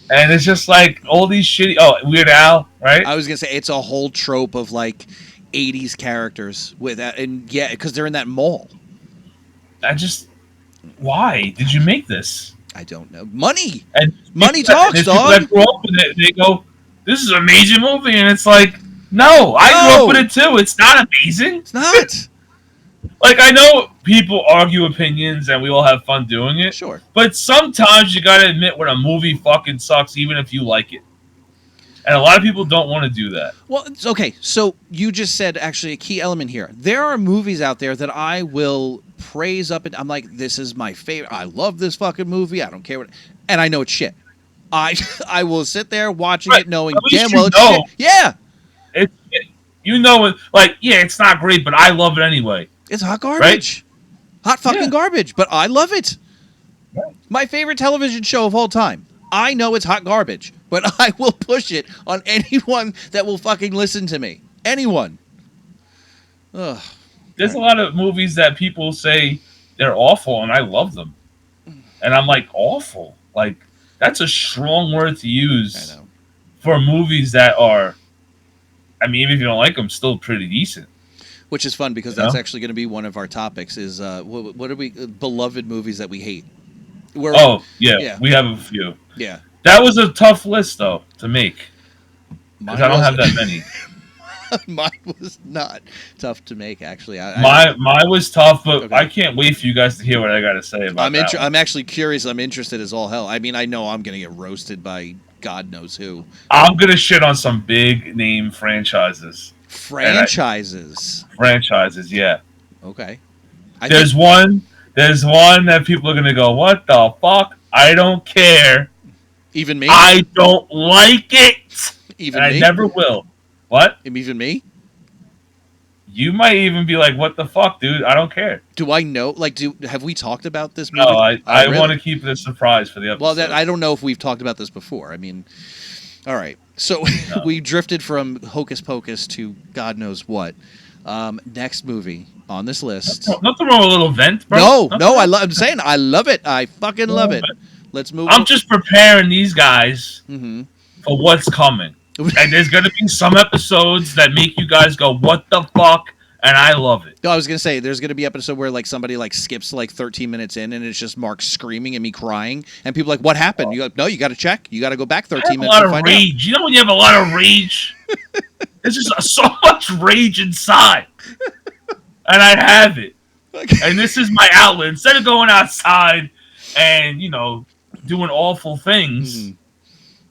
And it's just like all these shitty... Oh, Weird Al, right? I was going to say, it's a whole trope of like 80s characters with that. And yeah, because they're in that mall. Why did you make this? I don't know. Money! And money talks, dog! That grew up with it, they go, this is an amazing movie. And it's like, no, I grew up with it too. It's not amazing. It's not. Like, I know people argue opinions and we all have fun doing it. Sure. But sometimes you gotta admit when a movie fucking sucks, even if you like it. And a lot of people don't want to do that. Well, it's okay. So you just said actually a key element here. There are movies out there that I will praise up, and I'm like, this is my favorite. I love this fucking movie. I don't care what, and I know it's shit. I will sit there watching it knowing damn well it's shit. Yeah. It's not great, but I love it anyway. It's hot garbage. Right? Hot fucking garbage, but I love it. Right. My favorite television show of all time. I know it's hot garbage, but I will push it on anyone that will fucking listen to me. Anyone. Ugh. There's a lot of movies that people say they're awful, and I love them. And I'm like, awful? Like, that's a strong word to use for movies that are, I mean, even if you don't like them, still pretty decent. Which is fun because that's actually going to be one of our topics is what are we beloved movies that we hate? We have a few. Yeah. That was a tough list, though, to make. Because I don't have that many. Mine was not tough to make, actually. Mine was tough, but I can't wait for you guys to hear what I got to say about that. I'm actually curious. I'm interested as all hell. I mean, I know I'm going to get roasted by God knows who. I'm gonna shit on some big name franchises. Franchises. Yeah. Okay. There's one that people are gonna go, what the fuck? I don't care. Even me? I don't like it. Even and me? I never will. What? Even me? You might even be like, what the fuck, dude? I don't care. Do I know? Like, have we talked about this movie? No, I really? want to keep it a surprise for the episode. Well, I don't know if we've talked about this before. I mean, all right. So we drifted from Hocus Pocus to God knows what. Next movie on this list. Nothing wrong with a little vent, bro. No, I'm saying I love it. I fucking love it. Let's move on. I'm just preparing these guys for what's coming. And there's going to be some episodes that make you guys go, what the fuck? And I love it. No, I was going to say, there's going to be an episode where like somebody like skips like 13 minutes in and it's just Mark screaming and me crying. And people are like, what happened? You go, no, you got to check. You got to go back 13 minutes to find out. You know when you have a lot of rage? There's just so much rage inside. And I have it. And this is my outlet. Instead of going outside and, doing awful things,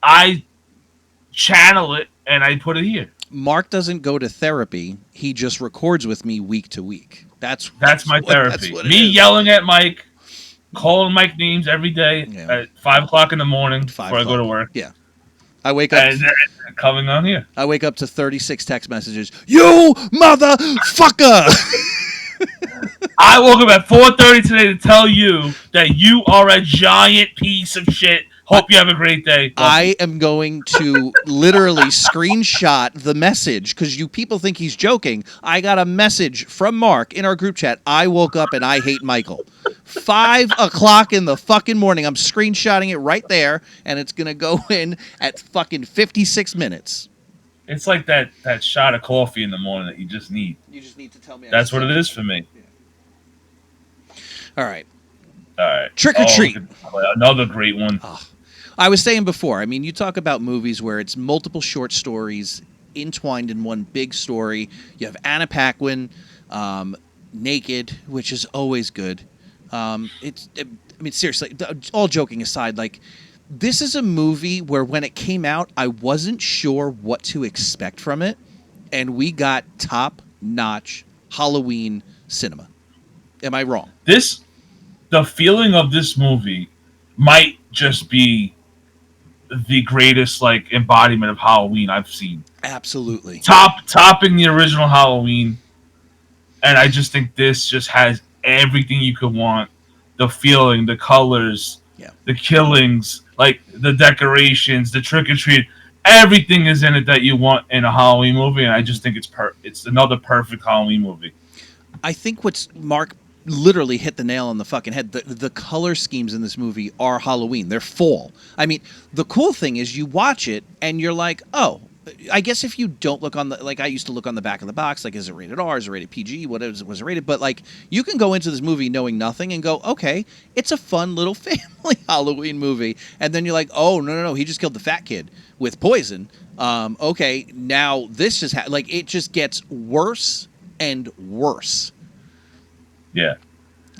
I channel it and I put it here. Mark doesn't go to therapy. He just records with me week to week. That's my therapy. Me yelling at Mike, calling Mike names every day at 5 o'clock in the morning before I go to work. Yeah. I wake up and coming on here. I wake up to 36 text messages. You motherfucker! I woke up at 4:30 today to tell you that you are a giant piece of shit. Hope you have a great day. I am going to literally screenshot the message because you people think he's joking. I got a message from Mark in our group chat. I woke up and I hate Michael. 5 o'clock in the fucking morning. I'm screenshotting it right there, and it's going to go in at fucking 56 minutes. It's like that shot of coffee in the morning that you just need. You just need to tell me. That's what it is for me. Yeah. All right. Trick or Treat. Another great one. I was saying before, I mean, you talk about movies where it's multiple short stories entwined in one big story. You have Anna Paquin, Naked, which is always good. Seriously, all joking aside, like, this is a movie where when it came out, I wasn't sure what to expect from it, and we got top-notch Halloween cinema. Am I wrong? The feeling of this movie might just be the greatest like embodiment of Halloween I've seen. Absolutely. Topping the original Halloween. And I just think this just has everything you could want. The feeling, the colors, the killings, like the decorations, the trick or treat. Everything is in it that you want in a Halloween movie, and I just think it's another perfect Halloween movie. I think Mark literally hit the nail on the fucking head. The color schemes in this movie are Halloween. They're fall. I mean, the cool thing is you watch it and you're like, oh, I guess if you don't look on like I used to look on the back of the box, like, is it rated R, is it rated PG, what was it rated? But like, you can go into this movie knowing nothing and go, okay, it's a fun little family Halloween movie. And then you're like, oh, no, he just killed the fat kid with poison. Okay, now this just it just gets worse and worse. Yeah.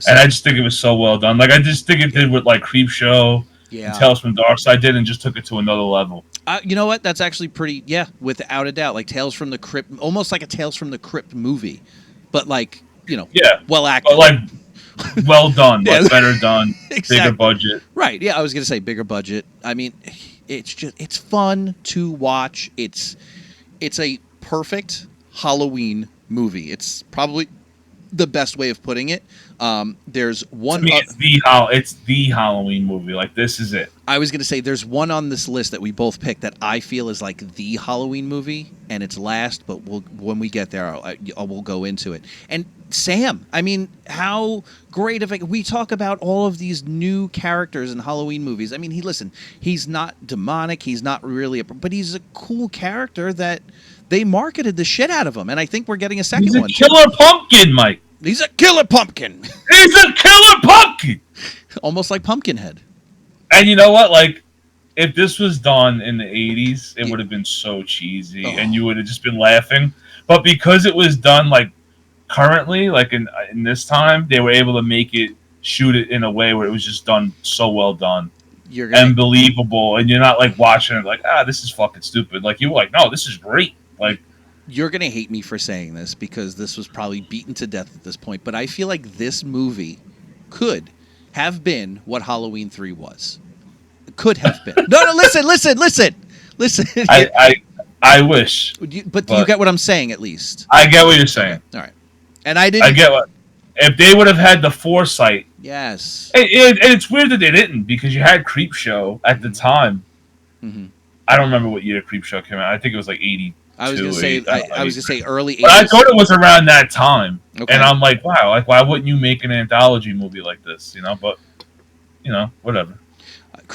And I just think it was so well done. Like, I just think it did what, like, Creepshow and Tales from the Dark Side did and just took it to another level. You know what? That's actually pretty, without a doubt. Like, Tales from the Crypt, almost like a Tales from the Crypt movie. But, like, well acted. But, like, well done. Like, better done. Exactly. Bigger budget. Right. Yeah, I was going to say bigger budget. I mean, it's fun to watch. It's a perfect Halloween movie. It's probably the best way of putting it. There's one. To me, it's the Halloween movie. Like, this is it. I was going to say there's one on this list that we both picked that I feel is like the Halloween movie, and it's last. But when we get there, we'll go into it. And Sam, I mean, how great we talk about all of these new characters in Halloween movies. I mean, he's not demonic. He's not really, but he's a cool character that they marketed the shit out of him, and I think we're getting a second one. He's a killer pumpkin, Mike. He's a killer pumpkin. He's a killer pumpkin. Almost like Pumpkinhead. And you know what? Like, if this was done in the 80s, it would have been so cheesy, and you would have just been laughing. But because it was done, like, currently, like in this time, they were able to shoot it in a way where it was just done so well done. You're gonna, and believable, and you're not like watching it like, this is fucking stupid. Like you were like, no, this is great. Like you're gonna hate me for saying this because this was probably beaten to death at this point, but I feel like this movie could have been what Halloween 3 was. It could have been. No, listen. I wish, but you get what I'm saying at least. I get what you're saying. All right, and I didn't. I get what. If they would have had the foresight, yes, and it's weird that they didn't because you had Creepshow at the time. Mm-hmm. I don't remember what year Creepshow came out. I think it was like 80. I was gonna say I was gonna say early 80s. But I thought it was around that time, okay. And I'm like, wow, like why wouldn't you make an anthology movie like this? You know, but whatever.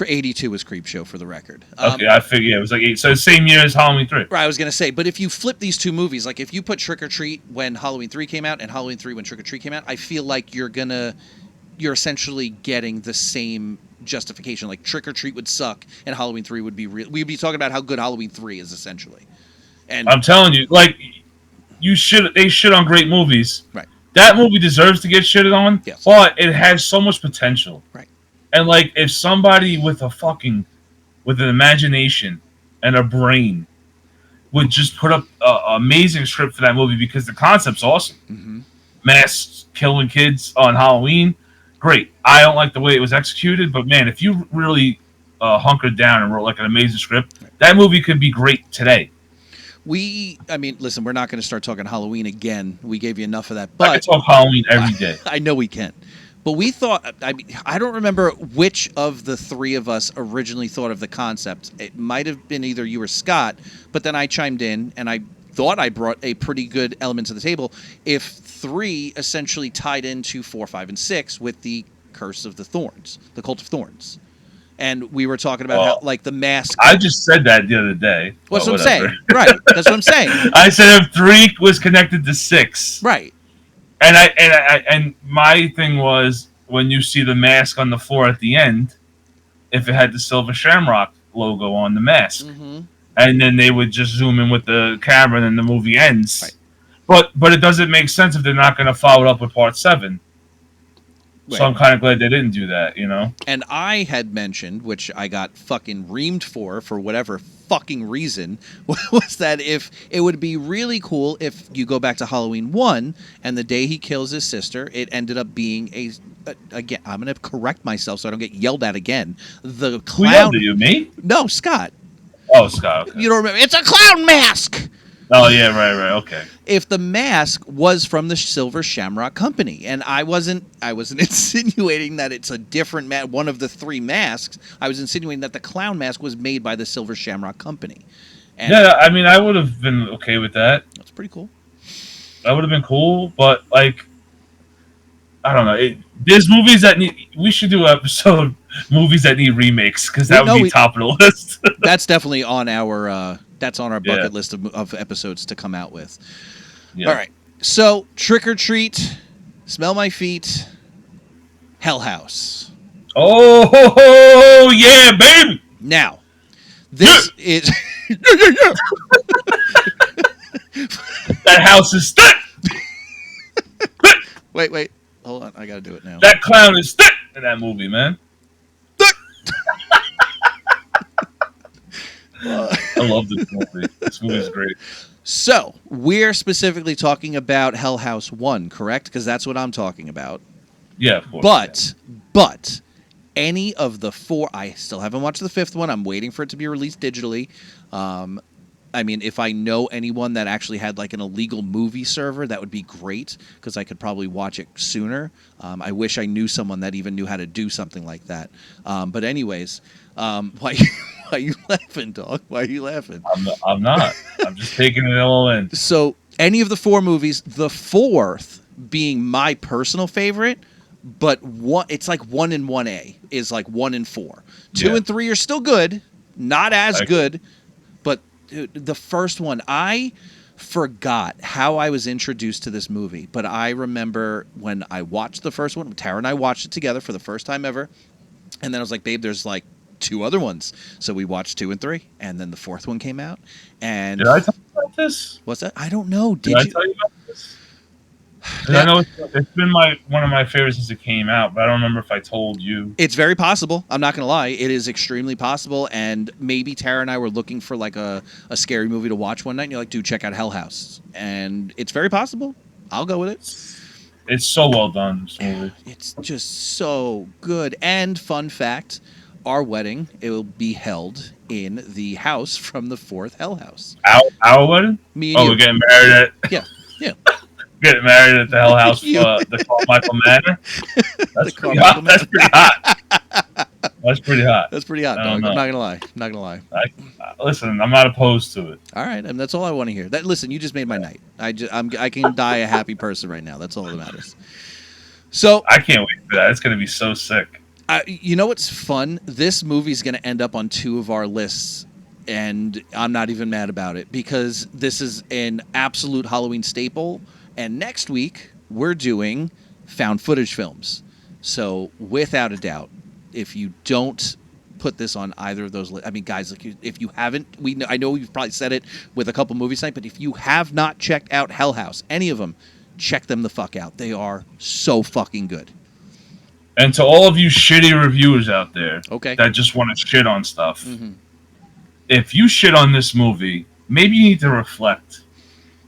82 was Creepshow for the record. Okay, I figured it was like 8. So same year as Halloween 3. Right, I was gonna say, but if you flip these two movies, like if you put Trick or Treat when Halloween 3 came out and Halloween 3 when Trick or Treat came out, I feel like you're essentially getting the same justification. Like Trick or Treat would suck and Halloween 3 would be real. We'd be talking about how good Halloween 3 is essentially. And I'm telling you, like they shit on great movies. Right. That movie deserves to get shitted on. Yes. But it has so much potential. Right. And like if somebody with an imagination and a brain would just put up an amazing script for that movie because the concept's awesome. Mm-hmm. Mass killing kids on Halloween, great. I don't like the way it was executed, but man, if you really hunkered down and wrote like an amazing script, that movie could be great today. Listen, we're not going to start talking Halloween again. We gave you enough of that. But I can talk Halloween every day. I know we can. But we thought, I don't remember which of the three of us originally thought of the concept. It might have been either you or Scott, but then I chimed in and I thought I brought a pretty good element to the table. If 3 essentially tied into 4, 5, and 6 with the Curse of the Thorns, the Cult of Thorns. And we were talking about how, like, the mask. I just said that the other day. That's what I'm saying. Right. That's what I'm saying. I said if 3 was connected to 6. Right. And my thing was when you see the mask on the floor at the end, if it had the Silver Shamrock logo on the mask, mm-hmm. and then they would just zoom in with the camera, and then the movie ends. Right. But it doesn't make sense if they're not going to follow it up with Part 7. Right. So I'm kind of glad they didn't do that, you know? And I had mentioned, which I got fucking reamed for whatever fucking reason, was that if it would be really cool if you go back to Halloween 1 and the day he kills his sister, it ended up being again, I'm going to correct myself so I don't get yelled at again. The clown. Who yelled at you, me? No, Scott. Oh, Scott. Okay. You don't remember. It's a clown mask! Oh, yeah, right, okay. If the mask was from the Silver Shamrock Company, and I wasn't insinuating that it's a different one of the 3 masks. I was insinuating that the clown mask was made by the Silver Shamrock Company. And yeah, I mean, I would have been okay with that. That's pretty cool. That would have been cool, but, like, I don't know. There's movies that we should do an episode, movies that need remakes, because that would be top of the list. That's definitely on our... That's on our bucket list of episodes to come out with. Yeah. All right. So, Trick or Treat, Smell My Feet, Hell House. Oh, yeah, baby. Now, this is... That house is thick. Wait. Hold on. I got to do it now. That clown is thick in that movie, man. I love this movie. This movie is great. So, we're specifically talking about Hell House 1, correct? Because that's what I'm talking about. Yeah, of course. But, any of the 4... I still haven't watched the 5th one. I'm waiting for it to be released digitally. I mean, if I know anyone that actually had, like, an illegal movie server, that would be great, because I could probably watch it sooner. I wish I knew someone that even knew how to do something like that. But anyways, why are you laughing, dog? Why are you laughing? I'm not. I'm just taking it all in. So, any of the 4 movies, the 4th being my personal favorite, but it's like 1 and 1A is like 1 and 4. 2 and 3 are still good, not as good, but dude, the first one, I forgot how I was introduced to this movie, but I remember when I watched the first one, Tara and I watched it together for the first time ever, and then I was like, babe, there's like 2 other ones. So we watched 2 and 3, and then the 4th one came out. And did I tell you about this? What's that? I don't know. Did I tell you about this? 'Cause I know it's been one of my favorites since it came out, but I don't remember if I told you. It's very possible. I'm not going to lie. It is extremely possible. And maybe Tara and I were looking for like a scary movie to watch one night. And you're like, dude, check out Hell House. And it's very possible. I'll go with it. It's so well done, this movie. It's just so good. And fun fact, our wedding, it will be held in the house from the fourth Hell House. Our wedding? Me and you. We're getting married at... Yeah. Getting married at the Hell House, You. the Carmichael Manor. That's pretty Carmichael hot. That's pretty hot. That's pretty hot. That's pretty hot, I dog. don't I'm know. not gonna lie. Listen, I'm not opposed to it. All right, and that's all I want to hear. Listen, you just made my night. I can die a happy person right now. That's all that matters. So I can't wait for that. It's going to be so sick. you know what's fun? This movie's going to end up on 2 of our lists, and I'm not even mad about it because this is an absolute Halloween staple. And next week we're doing found footage films. So without a doubt, if you don't put this on either of those, I mean, guys, like, if you haven't, I know you've probably said it with a couple movies tonight, but if you have not checked out Hell House, any of them, check them the fuck out. They are so fucking good. And to all of you shitty reviewers out there Okay. that just want to shit on stuff, Mhm. if you shit on this movie, maybe you need to reflect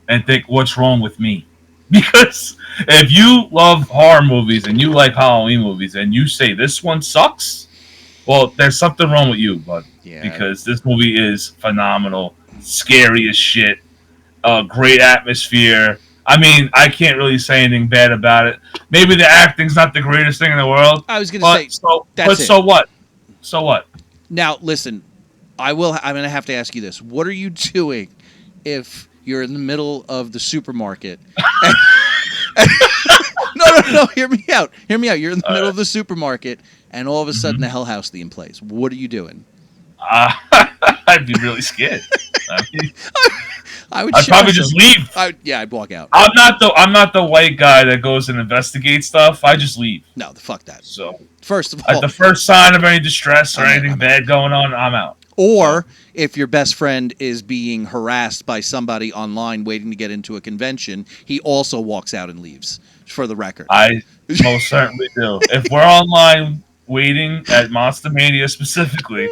and think, what's wrong with me? Because if you love horror movies and you like Halloween movies and you say this one sucks, well, there's something wrong with you, bud. Yeah. Because this movie is phenomenal, scary as shit, great atmosphere. I mean, I can't really say anything bad about it. Maybe the acting's not the greatest thing in the world. I was going to say, So what? So what? now listen, I'm going to have to ask you this. What are you doing if you're in the middle of the supermarket? No, hear me out. You're in the middle of the supermarket, and all of a sudden the Hell House theme plays. What are you doing? I'd be really scared. I'd probably just leave. I'd walk out. I'm not the white guy that goes and investigates stuff. I just leave. No, fuck that. So First of all, at the first sign of any distress or I'm out, anything I'm bad going on, I'm out. or if your best friend is being harassed by somebody online waiting to get into a convention, he also walks out and leaves. For the record, I most certainly do. If we're online waiting at Monster Mania specifically,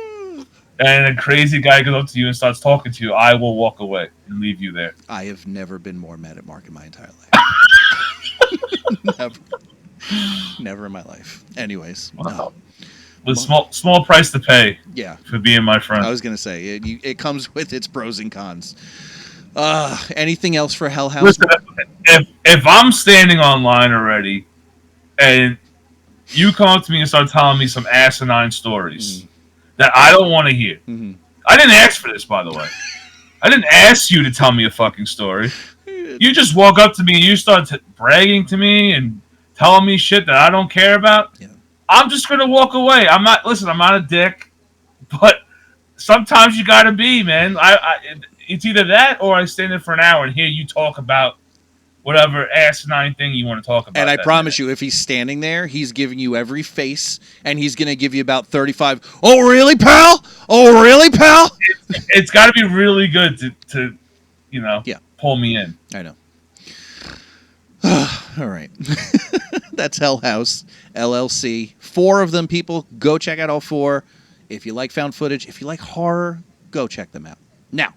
and a crazy guy goes up to you and starts talking to you, I will walk away and leave you there. I have never been more mad at Mark in my entire life. Never in my life. Anyways, Wow. With small price to pay yeah. for being my friend. I was gonna say it comes with its pros and cons. Anything else for Hell House? Listen, if I'm standing online already, and you come up to me and start telling me some asinine stories that I don't want to hear, I didn't ask for this, by the way. I didn't ask you to tell me a fucking story. You just walk up to me and you start bragging to me and telling me shit that I don't care about. Yeah. I'm just gonna walk away. I'm not a dick, but sometimes you gotta be, man. It's either that or I stand there for an hour and hear you talk about whatever asinine thing you want to talk about. And I promise you, if he's standing there, he's giving you every face, and he's going to give you about 35. Oh, really, pal? Oh, really, pal? It's got to be really good to pull me in. I know. All right. That's Hell House, LLC. 4 of them, people. Go check out all 4. If you like found footage, if you like horror, go check them out. Now,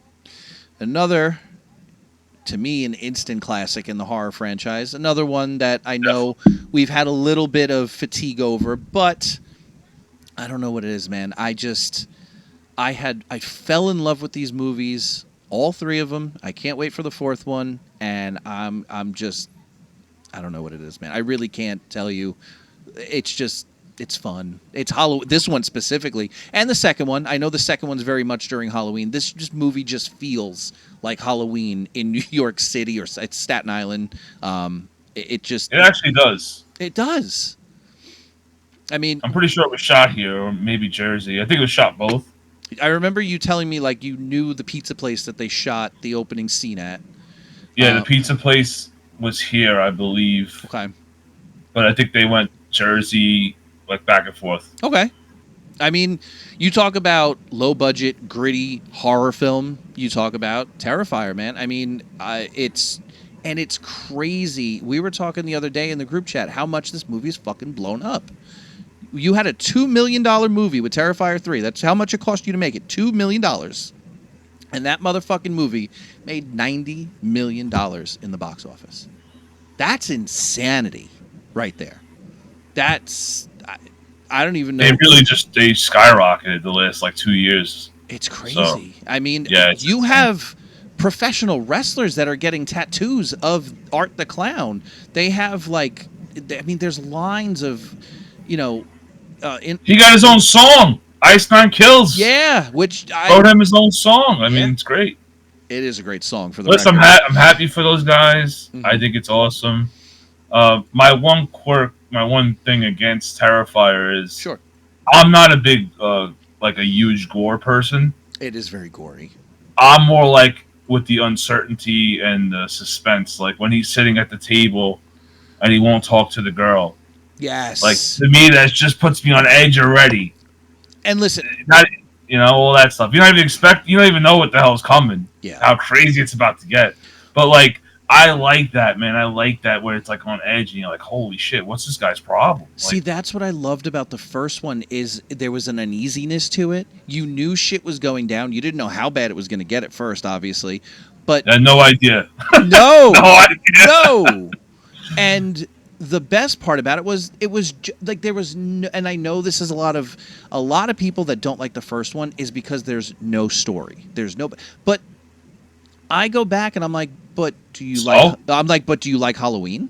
another, to me, an instant classic in the horror franchise. Another one that I know we've had a little bit of fatigue over, but I don't know what it is, man. I fell in love with these movies, all 3 of them. I can't wait for the 4th one, and I'm just, I don't know what it is, man. I really can't tell you. It's fun. It's Halloween. This one specifically, and the second one. I know the second one's very much during Halloween. This movie just feels like Halloween in New York City or it's Staten Island. It actually does. It does. I mean, I'm pretty sure it was shot here, or maybe Jersey. I think it was shot both. I remember you telling me like you knew the pizza place that they shot the opening scene at. Yeah, the pizza place was here, I believe. Okay. But I think they went Jersey, like back and forth. Okay. I mean, you talk about low budget, gritty horror film. You talk about Terrifier, man. I mean, it's And it's crazy. We were talking the other day in the group chat how much this movie is fucking blown up. You had a $2 million movie with Terrifier 3. That's how much it cost you to make it. $2 million. And that motherfucking movie made $90 million in the box office. That's insanity right there. That's... I don't even know. They skyrocketed the last like 2 years. It's crazy. So, I mean, yeah, you have professional wrestlers that are getting tattoos of Art the Clown. They have like, I mean, there's lines of, you know, he got his own song, Ice Nine Kills. Yeah, which wrote him his own song. I mean, it's great. It is a great song for the Listen, record. I'm happy for those guys. Mm-hmm. I think it's awesome. My one thing against Terrifier is sure, I'm not a big like a huge gore person. It is very gory. I'm more like with the uncertainty and the suspense, like when he's sitting at the table and he won't talk to the girl. Yes. Like, to me, that just puts me on edge already. And listen, all that stuff. You don't even know what the hell's coming. Yeah. How crazy it's about to get. But like, I like that, man. I like that where it's like on edge and you're like, holy shit, what's this guy's problem? See, that's what I loved about the first one is there was an uneasiness to it. You knew shit was going down. You didn't know how bad it was going to get at first, obviously. But I had no idea. No. No idea. No. And the best part about it was like there was no, and I know this is a lot of people that don't like the first one is because there's no story. There's no, but I go back and I'm like, but do you like Halloween?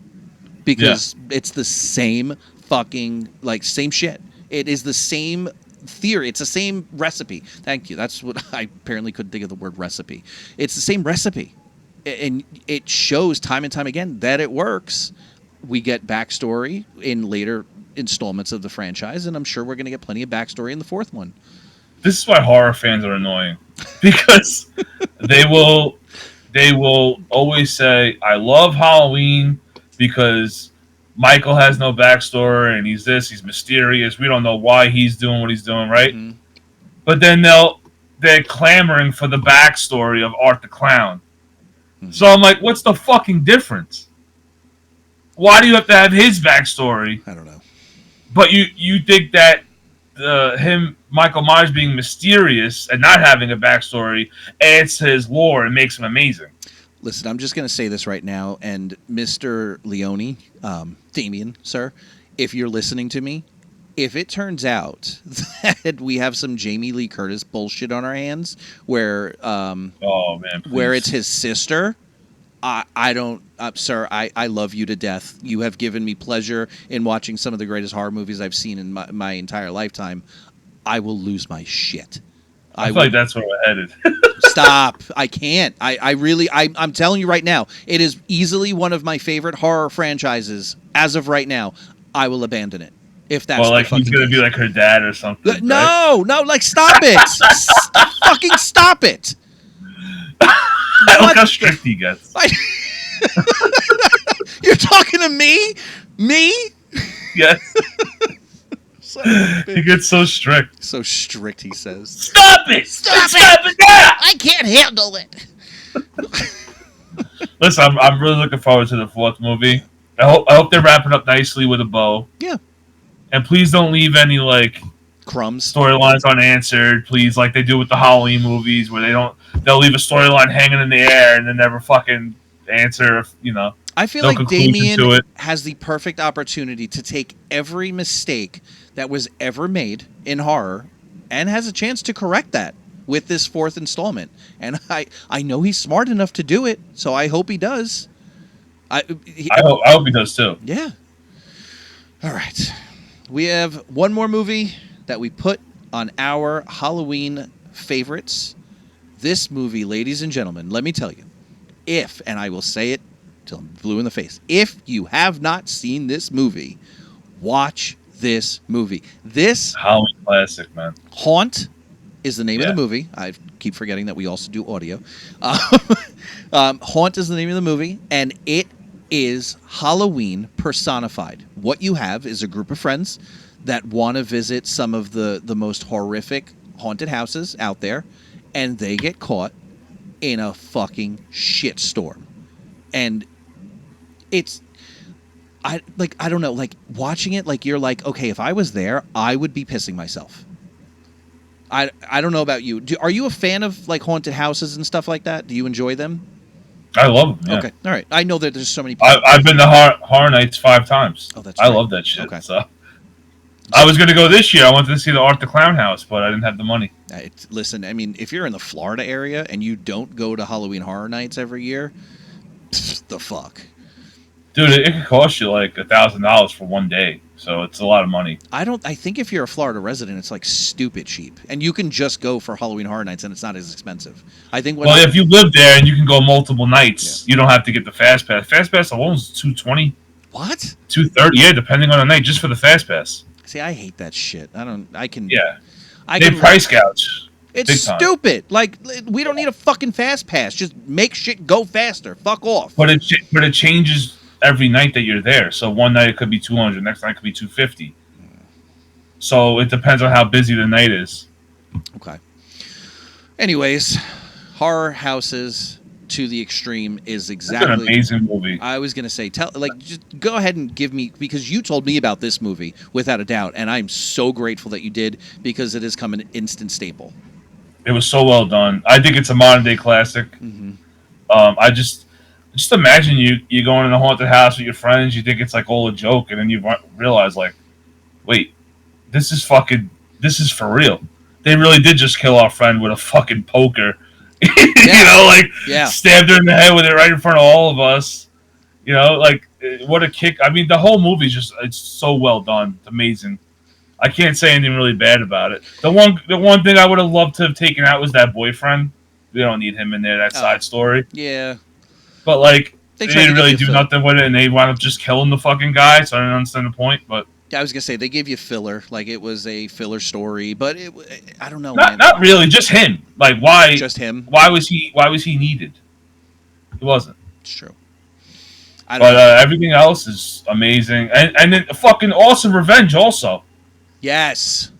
Because it's the same fucking like same shit. It is the same theory. It's the same recipe. Thank you. That's what I apparently couldn't think of the word recipe. It's the same recipe. And it shows time and time again that it works. We get backstory in later installments of the franchise, and I'm sure we're going to get plenty of backstory in the fourth one. This is why horror fans are annoying, because they will always say, I love Halloween because Michael has no backstory and he's mysterious. We don't know why he's doing what he's doing, right? Mm-hmm. But then they're clamoring for the backstory of Art the Clown. Mm-hmm. So I'm like, what's the fucking difference? Why do you have to have his backstory? I don't know. But you think that Michael Myers being mysterious and not having a backstory adds to his lore and makes him amazing. Listen, I'm just going to say this right now, and Mr. Leone, Damien, sir, if you're listening to me, if it turns out that we have some Jamie Lee Curtis bullshit on our hands where where it's his sister, I don't, sir, I love you to death. You have given me pleasure in watching some of the greatest horror movies I've seen in my entire lifetime. I will lose my shit. I feel like that's where we're headed. Stop. I can't. I'm telling you right now, it is easily one of my favorite horror franchises as of right now. I will abandon it. If that's like he's going to be like her dad or something. No, like stop it. Fucking stop it. Look how strict he gets. You're talking to me? Me? Yes. He gets so strict. So strict, he says. Stop it! Stop it now! I can't handle it. Listen, I'm really looking forward to the fourth movie. I hope they're wrapping up nicely with a bow. Yeah. And please don't leave any crumbs, storylines unanswered. Please, like they do with the Halloween movies, where they'll leave a storyline hanging in the air and then never fucking answer. I feel like Damien has the perfect opportunity to take every mistake that was ever made in horror and has a chance to correct that with this fourth installment. And I know he's smart enough to do it, so I hope he does. I hope he does too. Yeah. All right. We have one more movie that we put on our Halloween favorites. This movie, ladies and gentlemen, let me tell you, and I will say it till I'm blue in the face, if you have not seen this movie, watch this movie. This Halloween classic, man. Haunt is the name of the movie. I keep forgetting that we also do audio. Haunt is the name of the movie, and it is Halloween personified. What you have is a group of friends that want to visit some of the most horrific haunted houses out there, and they get caught in a fucking shitstorm. And it's I don't know, like watching it, like you're like, okay, if I was there, I would be pissing myself. I don't know about you. Are you a fan of like haunted houses and stuff like that? Do you enjoy them? I love them. Yeah. Okay, all right. I know that there's so many people. I've been to Horror Nights 5 times. Oh, that's I right. love that shit. Okay. So I was gonna go this year. I wanted to see the Art the Clown House, but I didn't have the money. Listen, I mean, if you're in the Florida area and you don't go to Halloween Horror Nights every year, the fuck. Dude, it could cost you like $1,000 for one day, so it's a lot of money. I think if you're a Florida resident, it's like stupid cheap, and you can just go for Halloween Horror Nights, and it's not as expensive. I think. If you live there and you can go multiple nights, you don't have to get the Fast Pass. Fast Pass alone is $220. What? $230, yeah, depending on the night, just for the Fast Pass. See, I hate that shit. Yeah, I they can price gouge. It's stupid. Like, we don't need a fucking Fast Pass. Just make shit go faster. Fuck off. But it changes every night that you're there. So one night it could be $200, next night it could be $250. So it depends on how busy the night is. Okay. Anyways, Horror Houses to the Extreme is exactly. It's an amazing movie. I was gonna say, just go ahead and give me, because you told me about this movie without a doubt, and I'm so grateful that you did, because it has come an instant staple. It was so well done. I think it's a modern day classic. Mm-hmm. I just imagine you going in a haunted house with your friends. You think it's like all a joke, and then you realize like, wait, this is for real. They really did just kill our friend with a fucking poker. Stabbed her in the head with it right in front of all of us. What a kick. I mean, the whole movie's it's so well done. It's amazing. I can't say anything really bad about it. The one thing I would have loved to have taken out was that boyfriend. We don't need him in there, that side story. Yeah. But they didn't really do nothing with it, and they wound up just killing the fucking guy, so I didn't understand the point. But I was gonna say they gave you filler, like it was a filler story, but I don't know. Not really, just him. Like why? Just him. Why was he needed? He wasn't. It's true. But everything else is amazing, and then fucking awesome revenge also. Yes.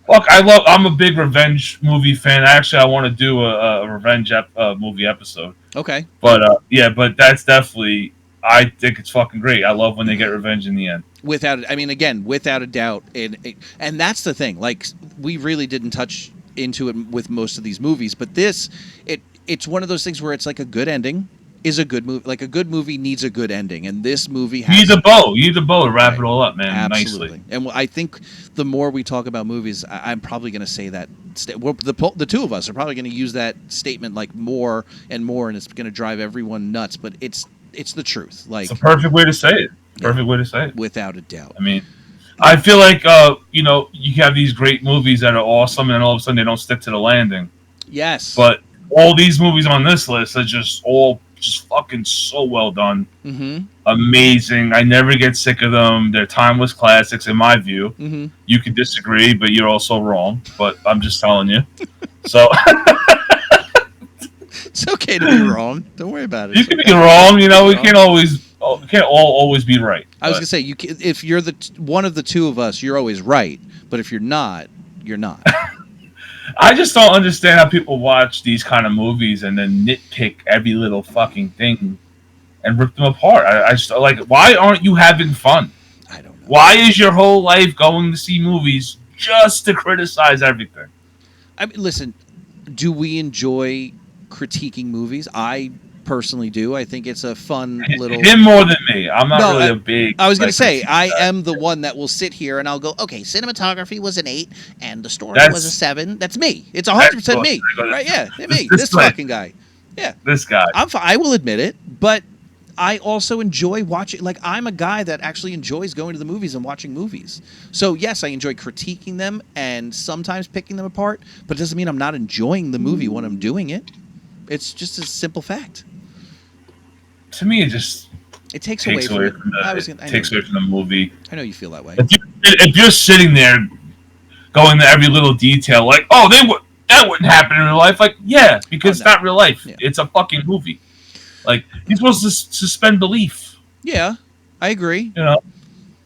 Look, I'm a big revenge movie fan. Actually, I want to do a revenge movie episode. Okay. But but that's definitely. I think it's fucking great. I love when they get revenge in the end. Without a doubt, and that's the thing. Like, we really didn't touch into it with most of these movies, but it's one of those things where it's like a good ending is a good movie. Like, a good movie needs a good ending, and this movie has. You need the bow to wrap it all up, man. Absolutely. Nicely. And I think the more we talk about movies, I'm probably going to say that. The two of us are probably going to use that statement like more and more, and it's going to drive everyone nuts. But it's the truth. Like, it's a perfect way to say it. Perfect way to say it. Without a doubt. I mean, I feel like you have these great movies that are awesome, and all of a sudden they don't stick to the landing. Yes. But all these movies on this list are just fucking so well done. Mm-hmm. Amazing. I never get sick of them. They're timeless classics in my view. Mm-hmm. You could disagree, but you're also wrong. But I'm just telling you. So. It's okay to be wrong. Don't worry about it. You can be wrong. We can't always be right. I was gonna say, if you're one of the two of us, you're always right. But if you're not, you're not. I just don't understand how people watch these kind of movies and then nitpick every little fucking thing and rip them apart. I just like, why aren't you having fun? I don't know. Why is your whole life going to see movies just to criticize everything? I mean, listen, do we enjoy critiquing movies? I personally do. I think it's a fun little. Him more than me. I'm not really a big. I was going to say, I am the one that will sit here and I'll go, okay, cinematography was an 8 and the story was a 7. That's me. It's 100% me. Right? Yeah, me. This fucking guy. Yeah. This guy. I will admit it, but I also enjoy watching. Like, I'm a guy that actually enjoys going to the movies and watching movies. So yes, I enjoy critiquing them and sometimes picking them apart, but it doesn't mean I'm not enjoying the movie when I'm doing it. It's just a simple fact. To me, it takes away from the movie. I know you feel that way. If you're sitting there going to every little detail, like, oh, that wouldn't happen in real life. Like, yeah, because it's not real life. Yeah. It's a fucking movie. Like, you're supposed to suspend belief. Yeah, I agree.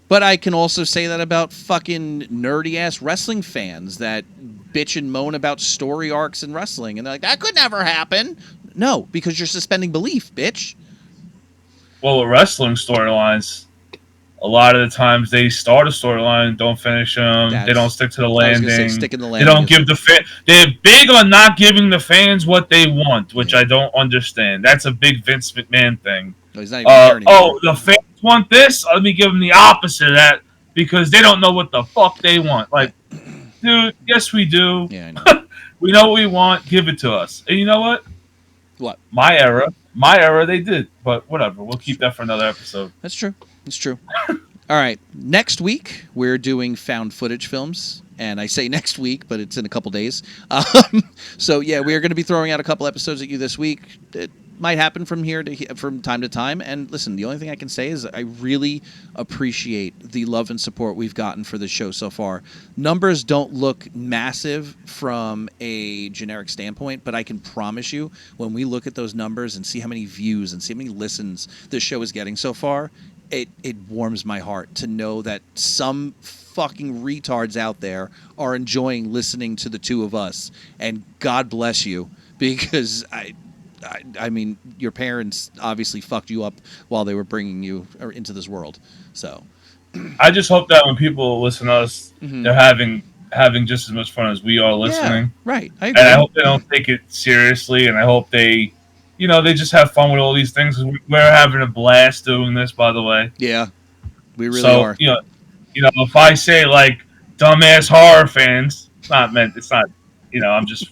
But I can also say that about fucking nerdy ass wrestling fans that bitch and moan about story arcs in wrestling, and they're like, that could never happen. No, because you're suspending belief, bitch. well, with wrestling storylines, a lot of the times they start a storyline, don't finish them. They don't stick to the I was gonna say, landing. stick in the They landing don't is- give the fan. They're big on not giving the fans what they want, which I don't understand. That's a big Vince McMahon thing. No, he's not even here anymore. The fans want this. Let me give them the opposite of that because they don't know what the fuck they want. Like, dude, yes we do. Yeah, I know. We know what we want. Give it to us. And you know what? What? My era, they did. But whatever. We'll keep that for another episode. That's true. That's true. All right. Next week, we're doing found footage films. And I say next week, but it's in a couple days. So, yeah, we are going to be throwing out a couple episodes at you this week. It might happen from time to time. And listen, the only thing I can say is I really appreciate the love and support we've gotten for the show so far. Numbers don't look massive from a generic standpoint, but I can promise you when we look at those numbers and see how many views and see how many listens the show is getting so far, it warms my heart to know that some fucking retards out there are enjoying listening to the two of us. And God bless you, because I mean, your parents obviously fucked you up while they were bringing you into this world. So I just hope that when people listen to us, they're having just as much fun as we are listening. Yeah, right. I agree. And I hope they don't take it seriously, and I hope they, they just have fun with all these things. We're having a blast doing this, by the way. Yeah, we really are. If I say like dumbass horror fans, it's not. I'm just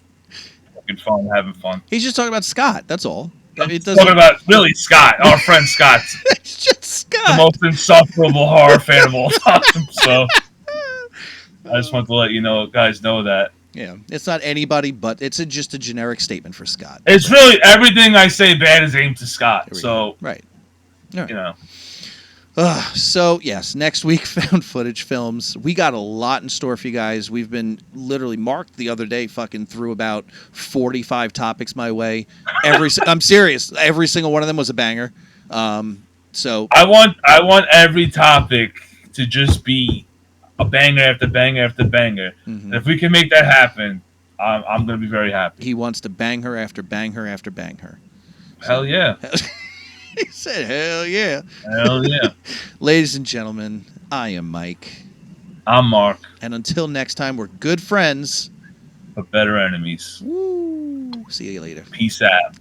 fucking fun, having fun. He's just talking about Scott. That's all. Talking about Willie Scott, our friend Scott. It's just Scott. The most insufferable horror fan of all time. So I just want to let guys know that. Yeah, it's not anybody, but it's just a generic statement for Scott. It's really everything I say bad is aimed to Scott. So right. All right. So yes, next week, found footage films. We got a lot in store for you guys. We've been literally marked the other day, fucking threw about 45 topics my way. I'm serious. Every single one of them was a banger. So I want every topic to just be a banger after banger after banger. And if we can make that happen, I'm going to be very happy. He wants to bang her after bang her after bang her. Hell yeah. He said, hell yeah. Hell yeah. Ladies and gentlemen, I am Mike. I'm Mark. And until next time, we're good friends. But better enemies. Woo. See you later. Peace out.